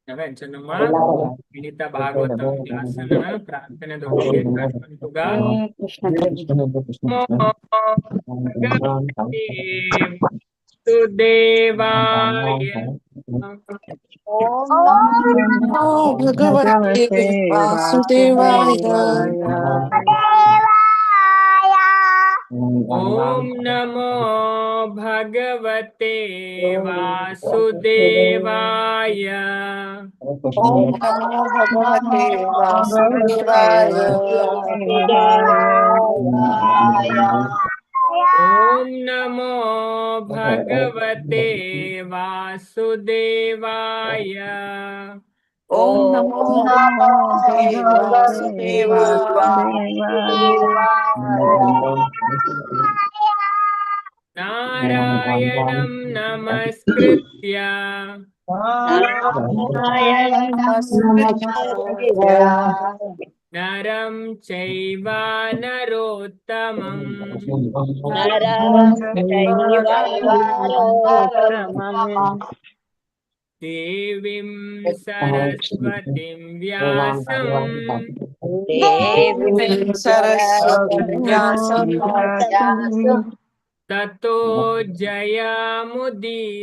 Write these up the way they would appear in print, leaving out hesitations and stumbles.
ನಮ್ಮ ವಿನಿತ ಭಾಗವತಂ ಕ್ಲಾಸ್ ಪ್ರಾರ್ಥನೆದೊಂದಿಗೆ ಕೃಷ್ಣಂತುಗ ಭಗವತೆ ಸುದೇವಾಯ ಓಂ ಭಗವತೆ ವಾಸುದೇವಾಯ ಓಂ ನಮೋ ಭಗವತೆ ವಾಸುದೇವಾಯ ಓಂ ನಮೋ ಭಗವತೆ ವಾಸುದೇವಾಯ ಓಂ ನಮೋ ಭಗವತೆ ವಾಸುದೇವಾಯ ಓಂ ನಮೋ ಭಗವತೆ ವಾಸುದೇವಾಯ ನಾರಾಯಣಂ ನಮಸ್ಕೃತ್ಯ ನರಂ ಚೈವ ನರೋತ್ತಮಂ ದೇವಿಂ ಸರಸ್ವತಿಂ ವ್ಯಾಸಂ ಸರಸ್ವತಿ ವ್ಯಾಸಂ ತತೋ ಜಯಮುದೀರಯೇತ್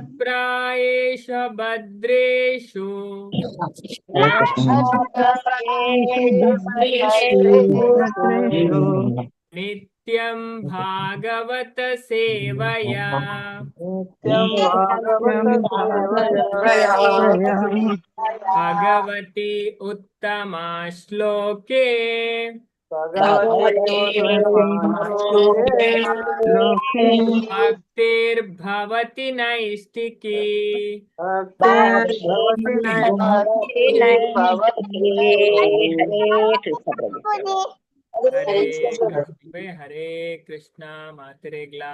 ನಷ್ಟಪ್ರಾಯೇಷು ಭದ್ರೇಷು ನಿತ್ಯಂ ಭಾಗವತ ಸೇವಯಾ ಭಗವತಿ ಉತ್ತಮ ಶ್ಲೋಕೆ ಭಕ್ತಿರ್ಭವತಿ ನೈಷ್ಠಿಕಿ ಹರೇ ಕೃಷ್ಣ ಮಾತರೆಗ್ಲಾ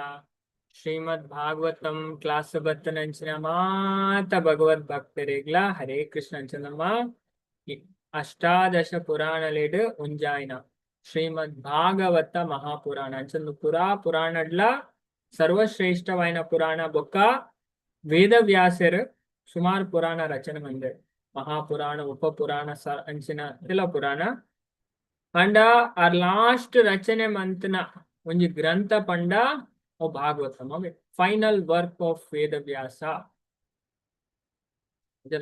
ಶ್ರೀಮದ್ ಭಾಗವತಂ ಕ್ಲಾಸ್ ಬತ್ತನಂಚಿನ ಮಾತ ಭಗವದ್ ಭಕ್ತರೆಗ್ಲಾ ಹರೇ ಕೃಷ್ಣ ಅಂಚನಮ್ಮ ಅಷ್ಟಾದಶ ಪುರಾಣಲೇಡು ಉಂಜಾಯಿನ ಶ್ರೀಮದ್ భాగవత మహాపురాణ అంచందు పురాణడ్ల సర్వశ్రేష్టమైన పురాణ బొక్క వేదవ్యాసరు సుమారు పురాణ రచన మంది మహాపురాణ ఉప పురాణ అంచిన తిల పురాణ ಅಂಡ ಆರ್ ಲಾಸ್ಟ್ ರಚನೆ ಮಂತನ ಒಂಜಿ ಗ್ರಂಥ ಪಂಡ ಓ ಭಾಗವತಂ ಅವೆ final work of Vedavyasa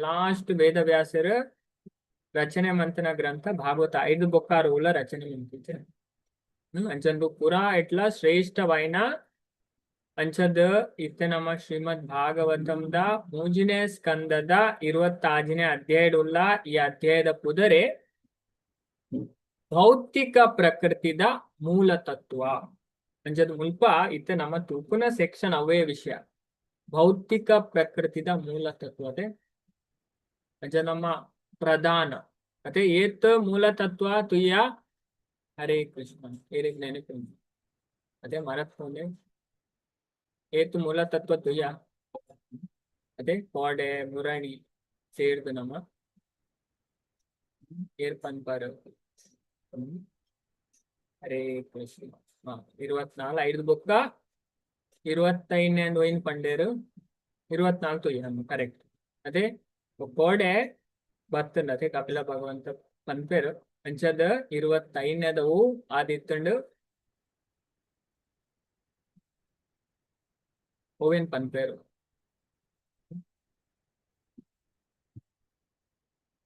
last ವೇದವ್ಯಾಸರು ರಚನೆ ಮಂತನ ಗ್ರಂಥ ಭಾಗವತ 5 ಬೊಕ್ಕಾರುల రచನೆ మంతించే అంచందు పురా ఎట్లా శ్రేష్టమైన ಅಂಚದ ಇತ್ತೆ ನಮ್ಮ ಶ್ರೀಮದ್ ಭಾಗವತಂದ 3ನೇ ಸ್ಕಂದದ 26ನೇ ಅಧ್ಯಾಯಡುಲ್ಲ ಈ ಅಧ್ಯಾಯದ ಪುದರೆ ಭೌತಿಕ ಪ್ರಕೃತಿದ ಮೂಲ ತತ್ವ ಅಂಚದ ಮುಲ್ಪ ಇತ್ತೆ ನಮ್ಮ ತೂಪುನ ಸೆಕ್ಷನ್ ಅವೇ ವಿಷಯ ಭೌತಿಕ ಪ್ರಕೃತಿದ ಮೂಲ ತತ್ವತೆ ಅಂಚ ನಮ್ಮ ಪ್ರಧಾನ ಅದೇ ಏತ್ ಮೂಲ ತತ್ವ ತುಯ್ಯ ಹರೇ ಕೃಷ್ಣ ಏರಿಗ್ ನೆನಪು ಅದೇ ಮರತ್ಕೊಂಡೆ ಏತ್ ಮೂಲ ತತ್ವ ತುಯ್ಯ ಅದೇ ಕೋಡೆ ಮುರಣಿ ಸೇರ್ದು ನಮ್ಮ ಏರ್ಪನ್ಪರ್ ಹರೇ ಕೃಷ್ಣ 24 5 ಬುಕ್ಕ 25ನೇ ಒಯ್ನ್ ಪಂಡೇರು 24 ತುಯ್ಯ ನಮ್ಮ ಕರೆಕ್ಟ್ ಅದೇ ಕೋಡೆ ಬರ್ತದೆ ಕಪಿಲ ಭಗವಂತ ಪನ್ಪೇರು ಅಂಚದ 25ನೇದವು ಆದಿತ್ತಂಡು ಓವೇನ್ ಪನ್ಪೇರು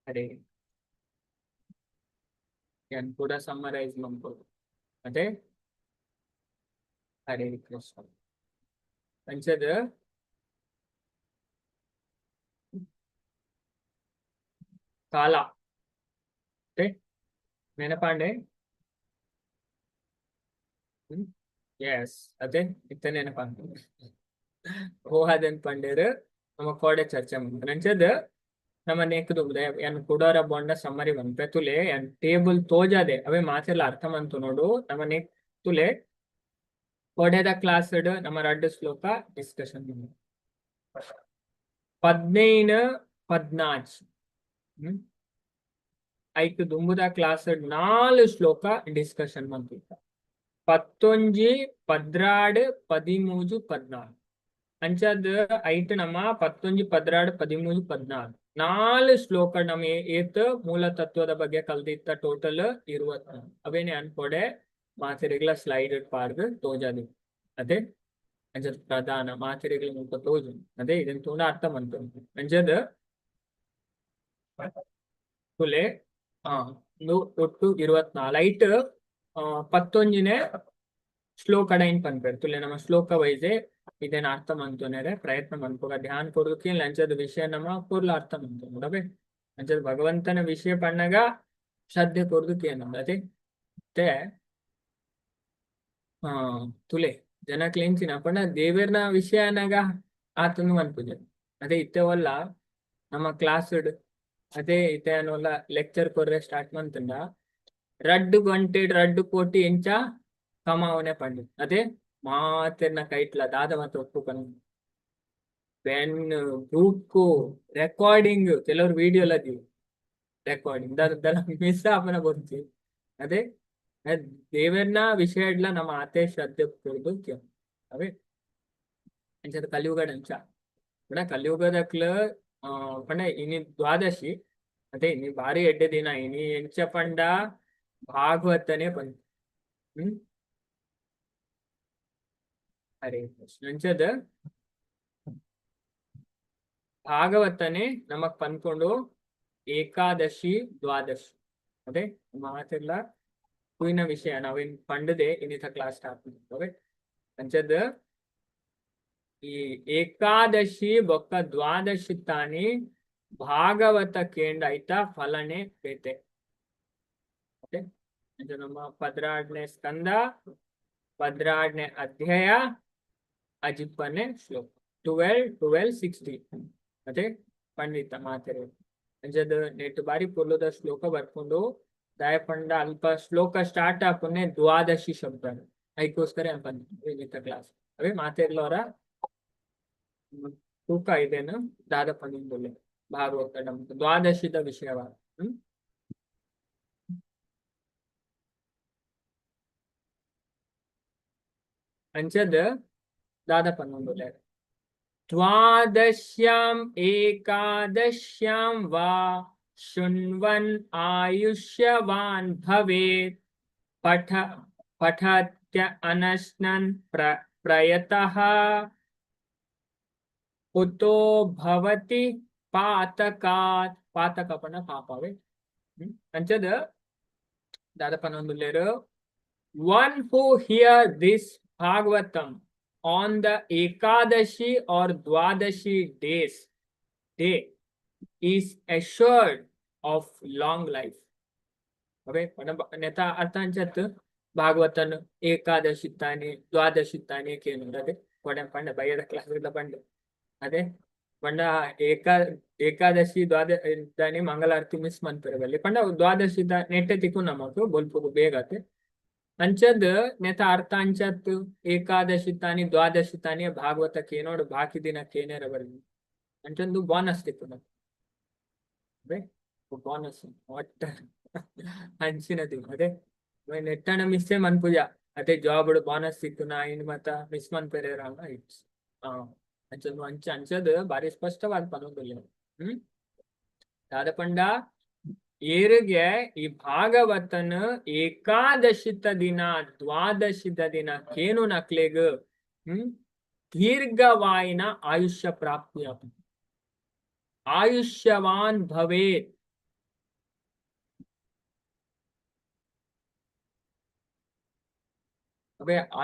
ಅದೇ ಏನ್ ಕೂಡ ಸಮ್ಮರೈಸ್ ಮಾಡ್ಬೋದು ಅದೇ ಹರೇ ಕೃಷ್ಣ ಅಂಚದ ಕಾಲ ನೆನಪಾಂಡೆ ಎಸ್ ಅದೇ ಇತ್ತ ನೆನಪಾಂಡೆ ಹೋಹಾದನ್ ಪಂಡೇರು ನಮ್ಮ ಕೋಡೆ ಚರ್ಚೆ ಮಾಡ್ತಾರೆ ಅಂಚದ ನಮ್ಮ ನೆಕ್ದು ಏನ್ ಕುಡೋರ ಬೊಂಡ ಸಮ್ಮರಿ ಬಂಪೆ ತುಲೆ ಏನ್ ಟೇಬಲ್ ತೋಜಾದೆ ಅವೇ ಮಾತೆಲ್ಲ ಅರ್ಥ ಮಂತು ನೋಡು ನಮ್ಮ ನೆಕ್ ತುಲೆ ಕೋಡೆದ ಕ್ಲಾಸ್ ನಮ್ಮ 2 ಶ್ಲೋಕ ಡಿಸ್ಕಷನ್ 15 14 ಐಕ್ ದುಂಬುದ ಕ್ಲಾಸ್ 4 ಶ್ಲೋಕ ಡಿಸ್ಕಷನ್ ಮಂತಿತ್ತ ಪತ್ತೊಂಜಿ ಪದ್ರಾಡು ಪದಿಮೂಜು ಪದ್ನಾಲು ಅಂಚದ್ ಐಟ್ ನಮ್ಮ ಪತ್ತೊಂಜಿ ಪದ್ರಾಡು ಪದಿಮೂಜು ಪದ್ನಾಲು 4 ಶ್ಲೋಕ ನಮ್ಮ ಏತ್ ಮೂಲ ತತ್ವದ ಬಗ್ಗೆ ಕಲ್ದಿತ್ತ ಟೋಟಲ್ 24 ಅವೇನೆ ಅನ್ಕೊಡೆ ಮಾತೆರೆಗ್ಲ ಸ್ಲೈಡ್ ಪಾರ್ದು ತೋಜಾದಿ ಅದೇ ಅಂಚದ್ ಪ್ರಧಾನ ಮಾತೆರೆಗ್ಲ ಮುಲ್ಪ ತೋಜು ಅದೇ ಇದನ್ ತೂಂಡ ಅರ್ಥ ಮಂತು ಅಂಚದ್ ತುಲೆ ಒಟ್ಟು 24 ಐಟ್ ಪತ್ತೊಂಜಿನೇ ಶ್ಲೋಕ ಡೈನ್ ಪನ್ಪೇರು ತುಲೆ ನಮ್ಮ ಶ್ಲೋಕ ವೈಸೆ ಇದೇನ ಅರ್ಥ ಮಂತೋನೇರೆ ಪ್ರಯತ್ನ ಮನ್ಪೋಗ ಧ್ಯಾನ ಕೊಡೋಕೆ ಅಂಚದ ವಿಷಯ ನಮ್ಮ ಪೂರ್ಲ ಅರ್ಥ ಮಂತು ನೋಡಬೇ ಅಂಚದ ಭಗವಂತನ ವಿಷಯ ಪಣ್ಣಗ ಶ್ರದ್ಧೆ ಕೊಡೋದಕ್ಕೆ ಅದೇ ಮತ್ತೆ ತುಲೆ ಜನ ಕ್ಲೇಂಚಿನ ಪಣ್ಣ ದೇವರ್ನ ವಿಷಯ ಅನ್ನಾಗ ಆತನು ಅನ್ಪುಜ ಅದೇ ಇತ್ತವಲ್ಲ ನಮ್ಮ ಕ್ಲಾಸ್ ಅದೇ ಇತ್ತೆ ಅನ್ನೋಲ್ಲ ಲೆಕ್ಚರ್ ಕೊರ್ರೆ ಸ್ಟಾರ್ಟ್ ಮಂತಂಡ ರಡ್ಡು ಗಂಟೆ ರಡ್ಡು ಕೋಟಿ ಎಂಚ ಕಮಾವನೆ ಪಂಡು ಅದೇ ಮಾತೆರ್ನ ಕೈಟ್ಲ ದಾದ ಮತ್ತೆ ಒಪ್ಪುಕನು ಪೆನ್ ಬುಕ್ಕು ರೆಕಾರ್ಡಿಂಗ್ ಕೆಲವರು ವಿಡಿಯೋಲ ರೆಕಾರ್ಡಿಂಗ್ ದಾದೆಲ್ಲ ಮಿಸ್ ಆಪನ ಬರ್ತೀವಿ ಅದೇ ದೇವರ್ನ ವಿಷಯ ಇಡ್ಲ ನಮ್ಮ ಆತೆ ಶ್ರದ್ಧೆ ಕೊಡುದು ಅವೇ ಅಂಚದ ಕಲಿಯುಗದ ಅಂಚ ಪುಣ ಕಲಿಯುಗದಕ್ಲ ಪಂಡ ಇನಿ ದ್ವಾದಶಿ ಅದೇ ಇನಿ ಭಾರಿ ಎಡ್ಡೆ ದಿನ ಇನಿ ಎಂಚ ಪಂಡ ಭಾಗವತನೇ ಬಂತು ಹರೇ ಕೃಷ್ಣ ಅಂಚದ ಭಾಗವತನೇ ನಮಕ್ ಪನ್ಕೊಂಡು ಏಕಾದಶಿ ದ್ವಾದಶಿ ಅದೇ ಮಾತೆಲ್ಲ ಹೂವಿನ ವಿಷಯ ನಾವೇನ್ ಪಂಡದೆ ಇನ್ನಿತ ಕ್ಲಾಸ್ ಸ್ಟಾರ್ಟ್ ಮಾಡ್ತೇವೆ ಅಂಚದ ಈ ಏಕಾದಶಿ ಬೊಕ್ಕ ದ್ವಾದಶಿ ತಾನಿ ಭಾಗವತ ಕೇಂದ್ರ ಐತ ಫಲನೆ ಪೇತೆ ಓಕೆ ನಮ್ಮ 16ನೇ ಸ್ಕಂದ 16ನೇ ಅಧ್ಯಾಯ ಅಜಿಪ್ಪನೇ ಶ್ಲೋಕ 12-16 ಅದೇ ಪಂಡಿತ ಮಾತೆರೆ ಅಂಜದ ನೆಟ್ ಬಾರಿ ಪುರ್ಲದ ಶ್ಲೋಕ ಬರ್ಕೊಂಡು ದಯಪಂಡ ಅಲ್ಪ ಶ್ಲೋಕ ಸ್ಟಾರ್ಟ್ ಆಪನ್ನೆ ದ್ವಾದಶಿ ಶಬ್ದ ಅದಕ್ಕೋಸ್ಕರ ಬಂದಿತ್ತ ಕ್ಲಾಸ್ ಅವೇ ಮಾತೆರ್ಲವರ ತೂಕ ಇದೇನು ದಾದ ಪಂಡಿತಲೆ ಭಾಗವತ ನಮ್ದು ದ್ವಾದಶಿದ ವಿಷಯವಾದ ಅಂಚದ ದಾದ ಪನ್ನೊಂದುಲೆ ದ್ವಾದಶ್ಯಾಂ ಏಕಾದಶ್ಯಾಂ ವಾ ಶೃಣ್ವನ್ ಆಯುಷ್ಯವಾನ್ ಭವೇತ್ ಪಠತ್ಯ ಅನಶ್ನನ್ ಪ್ರಯತಃ ಉತೋ ಭವತಿ ಪಾತಕಾತ್ ಪಾತಕ ಪಣ ಪಾಪವೇ ಅಂಚದ ದಾದ ಪನ್ನೊಂದುಲೆರು one who hear this Bhagavatam on the Ekadashi or Dwadashi day is assured of long life. Okay, neta arthanchat Bhagavatam Ekadashi tani Dwadashi tani kenu ade kodam panda bayada class illa panda ade panda Ekadashi Dwadashi tani Mangalarti miss manperavalli panda Dwadashi ta nette tiku namaku bolpugu begate ಅಂಚದ್ ನೆತ ಅರ್ಥ ಅಂಚತ್ ಏಕಾದಶಿ ತಾನಿ ದ್ವಾದಶಿ ತಾನಿ ಭಾಗವತ ಕೇನೋಡು ಬಾಕಿ ದಿನ ಕೇನೇರ ಬರ್ಲಿ ಅಂಚಂದು bonus ತಿಕ್ಕು ಅದೇ bonus ಒಟ್ಟ ಹಂಚಿನ ದಿನ ಅದೇ ನೆಟ್ಟಣ ಮಿಸ್ಸೇ ಮನ್ಪುಜ ಅದೇ ಜಾಬ್ ಬೋನಸ್ ಸಿಕ್ಕು ನಾ ಇನ್ ಮತ್ತ ಮಿಸ್ ಮನ್ಪೆರೇರಲ್ಲ ಇಟ್ಸ್ ಅಂಚಂದು ಅಂಚದ್ ಬಾರಿ ಸ್ಪಷ್ಟವಾದ ಪನೊಂದಿಲ್ಲ ದಾದ ಪಂಡ ಏರಿಗೆ ಈ ಭಾಗವತನ ಏಕಾದಶಿತ ದಿನ ದ್ವಾದಶಿತ ದಿನ ಕೇನು ನಕ್ಲೆಗ್ ದೀರ್ಘವಾಯಿನ ಆಯುಷ್ಯ ಪ್ರಾಪ್ತಿ ಆಯುಷ್ಯವಾನ್ ಭವೇತ್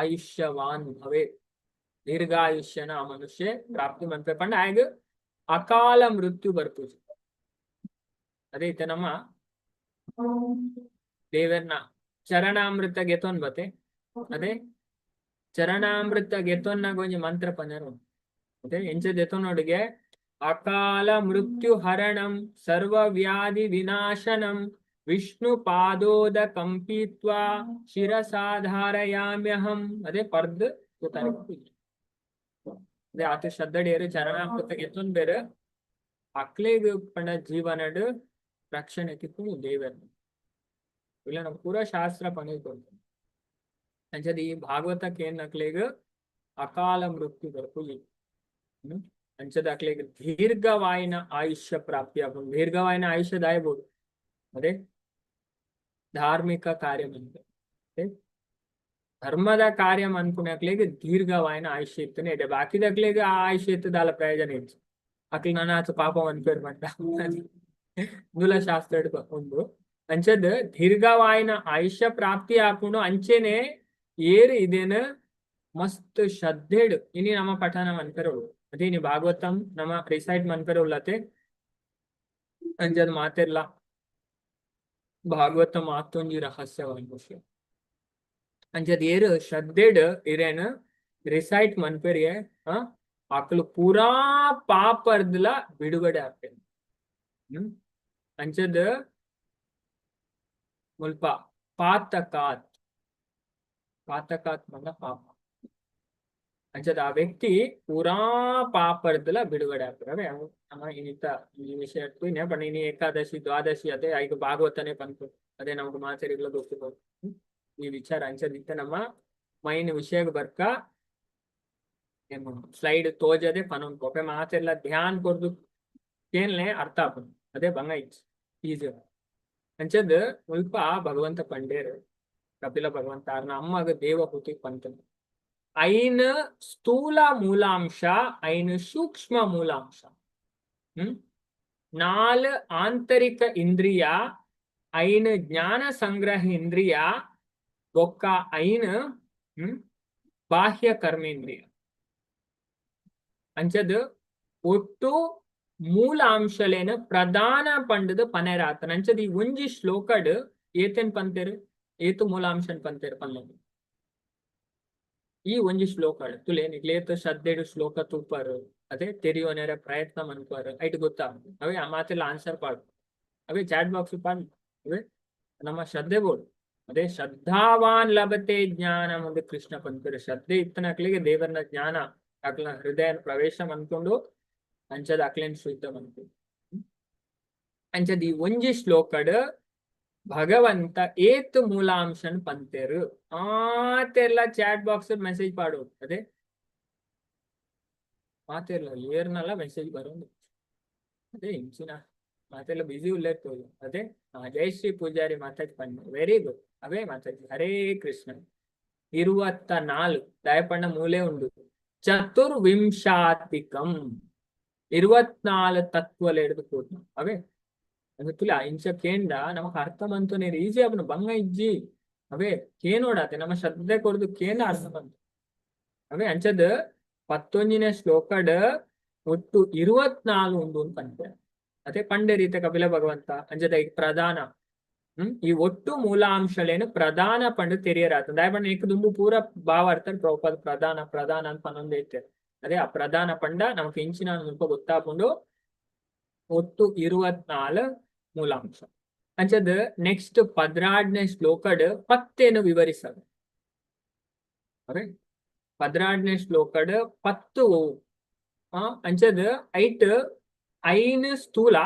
ಆಯುಷ್ಯವಾನ್ ಭವೇತ್ ದೀರ್ಘಾಯುಷ್ಯನ ಆ ಮನುಷ್ಯ ಪ್ರಾಪ್ತಿ ಮಂಪೆ ಪಂಡ ಆಗ ಅಕಾಲ ಮೃತ್ಯು ಬರ್ಪುಜಿ ಅದೇ ಇತ್ತ ನಮ್ಮ ದೇವರ್ನ ಚರಣಾಮೃತ ಗೆತೊನ್ ಬತೆ ಅದೇ ಚರಣಾಮೃತ ಗೆತೊನ್ನಾಗ ಒಂಜಿ ಮಂತ್ರ ಪನರು ಅದೇ ಎಂಚ ಗೆತೊನೊಡಿಗೆ ಅಕಾಲ ಮೃತ್ಯು ಹರಣಂ ಸರ್ವ ವ್ಯಾಧಿ ವಿನಾಶನಂ ವಿಷ್ಣು ಪಾದೋದ ಕಂಪಿತ್ವಾ ಶಿರಸಾಧಾರಯಾಮ್ಯಹಂ ಅದೇ ಪರ್ದ್ ಅದೇ ಆತ ಶ್ರದ್ಧಡಿಯರು ಚರಣಾಮೃತ ಗೆತೊನ್ ಬೇರೆ ಅಕ್ಲೇಗ್ ಪಂಡ ಜೀವನಡು ರಕ್ಷಣೆ ತಿಕ್ಕು ದೇವರು ಇಲ್ಲ ನಾವು ಪೂರ ಶಾಸ್ತ್ರ ಪಣಿ ಕೊಡ್ತೇವೆ ಅಂಚದ ಈ ಭಾಗವತಕ್ಕೆ ಏನ್ ಅಕ್ಲೆಗ್ ಅಕಾಲ ಮೃತ್ಯು ಬರ್ಪುಜಿ ಅಂಚದ ಅಕ್ಲೆಗ್ ದೀರ್ಘವಾಯಿನ ಆಯುಷ್ಯ ಪ್ರಾಪ್ತಿ ಆಗೋದು ದೀರ್ಘವಾಯಿನ ಆಯುಷ್ಯ ದಾಯಬಹುದು ಅದೇ ಧಾರ್ಮಿಕ ಕಾರ್ಯ ಅದೇ ಧರ್ಮದ ಕಾರ್ಯ ಅನ್కునేಕ್ಲೆಗ್ ದೀರ್ಘವಾಯಿನ ಆಯುಷ್ಯ ಇತ್ತನೆ ಇದೆ ಬಾಕಿದಕ್ಲೆಗ್ ಆ ಆಯುಷ್ಯ ಇತ್ತದಾಲ ಪ್ರಯೋಜನ ಹೆಚ್ಚು ಅಕ್ಲಿ ನಾನಾಚ ಪಾಪಂ ಅನ್ಪೇರ್ ಮಾಡ್ತ ಮೂಲ ಶಾಸ್ತ್ರ ಒಂದು ಅಂಚದ ದೀರ್ಘವಾಯಿನ ಆಯುಷ್ಯ ಪ್ರಾಪ್ತಿ ಆಪುಂಡು ಅಂಚೆನೆ ಏರು ಇದೇನ ಮಸ್ತ್ ಶ್ರದ್ಧೆಡು ಇನಿ ನಮ್ಮ ಪಠನ ಮನ್ಪೆರೋಳು ಅದೇ ನೀ ಭಾಗವತಂ ನಮ್ಮ ರಿಸೈಟ್ ಮನ್ಪೆರೋಲ್ಲತೆ ಅಂಚದ ಮಾತೆರ್ಲ ಭಾಗವತ ಮಾತೊಂಜಿ ರಹಸ್ಯವಾದ ವಿಷಯ ಅಂಚದ ಏರು ಶ್ರದ್ಧೆಡು ಇರೇನ ರಿಸೈಟ್ ಮನ್ಪೆರಿಯೆ ಆಕಲು ಪೂರಾ ಪಾಪರ್ದಲ ಬಿಡುಗಡೆ ಆಗ್ತೇನೆ ಅಂಚದ ಮುಲ್ಪ ಪಾತಕಾತ್ ಮಂದ ಪಾಪ ಅಂಚದ ಆ ವ್ಯಕ್ತಿ ಪೂರಾ ಪಾಪರ್ದಲ ಬಿಡುಗಡೆ ಆಗ್ತದೆ ನಮ್ಮ ಇನ್ನಿತ ಈ ವಿಷಯ ಪಣ ಇನಿ ಏಕಾದಶಿ ದ್ವಾದಶಿ ಅದೇ ಐದು ಭಾಗವತನೇ ಪಂತು ಅದೇ ನಮ್ಗೆ ಮಾಚರಿಗಳ ಗೊತ್ತಿರ್ಬೋದು ಈ ವಿಚಾರ ಅಂಚದಿತ್ತ ನಮ್ಮ ಮೈನ್ ವಿಷಯಕ್ಕೆ ಬರ್ಕ ಏನು ಸ್ಲೈಡ್ ತೋಜದೆ ಪನೊಂದು ಕೊಪ್ಪೆ ಮಾತೆಲ್ಲ ಧ್ಯಾನ್ ಕೊರ್ದು ಕೇಳ್ನೆ ಅರ್ಥ ಆಪುಂಡು ಅದೇ ಬಂಗ ಈಜಿ ಅಂಚದ ಮುಲ್ಪ ಭಗವಂತ ಪಂಡೇರು ಕಪಿಲ ಭಗವಂತ ಅಮ್ಮಗ ದೇವಹೂತಿ ಪಂತನು ಐನ್ ಸ್ಥೂಲ ಮೂಲಾಂಶ ಐನ್ ಸೂಕ್ಷ್ಮ ಮೂಲಾಂಶ ನಾಲ್ ಆಂತರಿಕ ಇಂದ್ರಿಯ ಐನ್ ಜ್ಞಾನ ಸಂಗ್ರಹ ಇಂದ್ರಿಯ ಒಕ್ಕ ಐನ್ ಬಾಹ್ಯ ಕರ್ಮೇಂದ್ರಿಯ ಅಂಚದ ಒಟ್ಟು ಮೂಲಾಂಶಲೇನ ಪ್ರಧಾನ ಪಂಡದ ಪನೆರಾತನ ಅಂಚದ ಈ ಒಂಜಿ ಶ್ಲೋಕಡ್ ಏತೇನ್ ಪಂತೇರು ಏತು ಮೂಲಾಂಶನ್ ಪಂತೇರು ಪನ್ನೊಂದು ಈ ಒಂಜಿ ಶ್ಲೋಕಡ್ ತುಲೇನ್ ಇಗ್ಲೇತ ಶ್ರದ್ಧೆಡು ಶ್ಲೋಕ ತೂಪರು ಅದೇ ತೆರಿಯೋನೇರ ಪ್ರಯತ್ನ ಮನ್ಪರು ಐಟ್ ಗೊತ್ತಾ ಅವೇ ಆ ಮಾತೆಲ್ಲ ಆನ್ಸರ್ ಪಾಡು ಅವೇ ಚಾಟ್ ಬಾಕ್ಸ್ ಪಾಡು ಅವೇ ನಮ್ಮ ಶ್ರದ್ಧೆ ಬೋಡು ಅದೇ ಶ್ರದ್ಧಾವಾನ್ ಲಭತೆ ಜ್ಞಾನ ಮುಂದೆ ಕೃಷ್ಣ ಪಂತರು ಶ್ರದ್ಧೆ ಇತ್ತನಕ್ಲಿಗೆ ದೇವರನ ಜ್ಞಾನ ಅಕ್ಲ ಹೃದಯ ಪ್ರವೇಶ ಅನ್ಕೊಂಡು ಅಂಚದ ಅಕ್ಲೇನ್ ಶುದ್ಧ ಬಂತು ಅಂಚದ ಈ ಒಂಜಿ ಶ್ಲೋಕಡ್ ಭಗವಂತ ಏತ್ ಮೂಲಾಂಶನ್ ಪಂತೇರು ಆತೆಲ್ಲ ಚಾಟ್ ಬಾಕ್ಸ್ ಮೆಸೇಜ್ ಪಾಡು ಅದೇ ಮಾತೆಲ್ಲ ಏರ್ನಲ್ಲ ಮೆಸೇಜ್ ಬರೋದು ಅದೇ ಇಂಚಿನ ಮಾತೆಲ್ಲ ಬಿಸಿ ಉಲ್ಲೇರ್ತೋದು ಅದೇ ಜಯಶ್ರೀ ಪೂಜಾರಿ ಮಾತಾಜ್ ಪಣ್ಣ ವೆರಿ ಗುಡ್ ಅವೇ ಮಾತಾಜಿ ಹರೇ ಕೃಷ್ಣ 24 ದಯಪಣ್ಣ ಮೂಲೆ ಉಂಡು ಚತುರ್ವಿಂಶಾತಿಕಂ 24 ತತ್ವలు ಎಡ್ದು ಅವೇ ಅದು ತುಲ ಇಂಚ ಕೇಂದ್ರ ನಮಕ್ ಅರ್ಥ ಬಂತು ನೀರು ಈಜಿ ಅವನು ಬಂಗ ಇಜ್ಜಿ ಅವೇ ಕೇನೋಡಾತೆ ನಮ್ಮ ಶ್ರದ್ಧೆ ಕೊಡ್ದು ಕೇಂದ್ರ ಅರ್ಥ ಬಂತು ಅವೇ ಅಂಚದ 11ನೇ ಶ್ಲೋಕಡ್ ಒಟ್ಟು 24 ಉಂಡು ಪಂಚ ಅದೇ ಪಂಡೆ ರೀತಿ ಕಪಿಲ ಭಗವಂತ ಅಂಚದ ಈಗ ಪ್ರಧಾನ ಈ ಒಟ್ಟು ಮೂಲಾಂಶಲೇನು ಪ್ರಧಾನ ಪಂಡು ತೆರಿಯರಾತ ದಯಪಣ್ಣ ಏಕ ದುಂಬು ಪೂರ ಭಾವಾರ್ಥ ಪ್ರಭುಪಾದ ಪ್ರಧಾನ ಅಂತ ಪನ್ನೊಂದು ಐತೆ ಅದೇ ಆ ಪ್ರಧಾನ ಪಂಡ ನಮಕ್ ಇಂಚಿನ ಸ್ವಲ್ಪ ಗೊತ್ತಾಕೊಂಡು ಒಟ್ಟು 24 ಮೂಲಾಂಶ ಅಂಚದ ನೆಕ್ಸ್ಟ್ 16ನೇ ಶ್ಲೋಕಡ್ ಪತ್ತೇನು ವಿವರಿಸದು ಅದೇ 16ನೇ ಶ್ಲೋಕಡ್ 10 ಅಂಚದ ಐಟ್ ಐನ್ ಸ್ಥೂಲ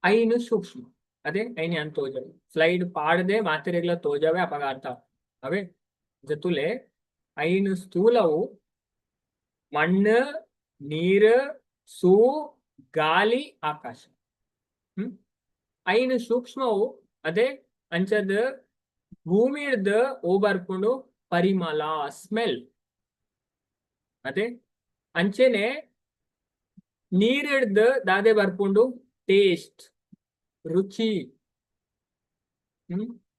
ಐನು ಸೂಕ್ಷ್ಮ ಅದೇ ಐನಿ ಅಂತ ತೋಜವೆ ಸ್ಲೈಡ್ ಪಾಡದೆ ಮಾತೆರೆಗ್ಲ ತೋಜವೆ ಅಪಘಾತ ಅವೇ ಜತುಲೆ ಐನು ಸ್ಥೂಲವು ಮಣ್ಣು ನೀರು ಸೂ ಗಾಲಿ ಆಕಾಶ ಐನು ಸೂಕ್ಷ್ಮವು ಅದೇ ಅಂಚದ ಭೂಮಿರ್ದ ಓಬರ್ಕೊಂಡು ಪರಿಮಳ ಸ್ಮೆಲ್ ಅದೇ ಅಂಚೆನೆ ನೀರಿಡ್ದ ದಾದೆ ಬರ್ಕೊಂಡು ಟೇಸ್ಟ್ ರುಚಿ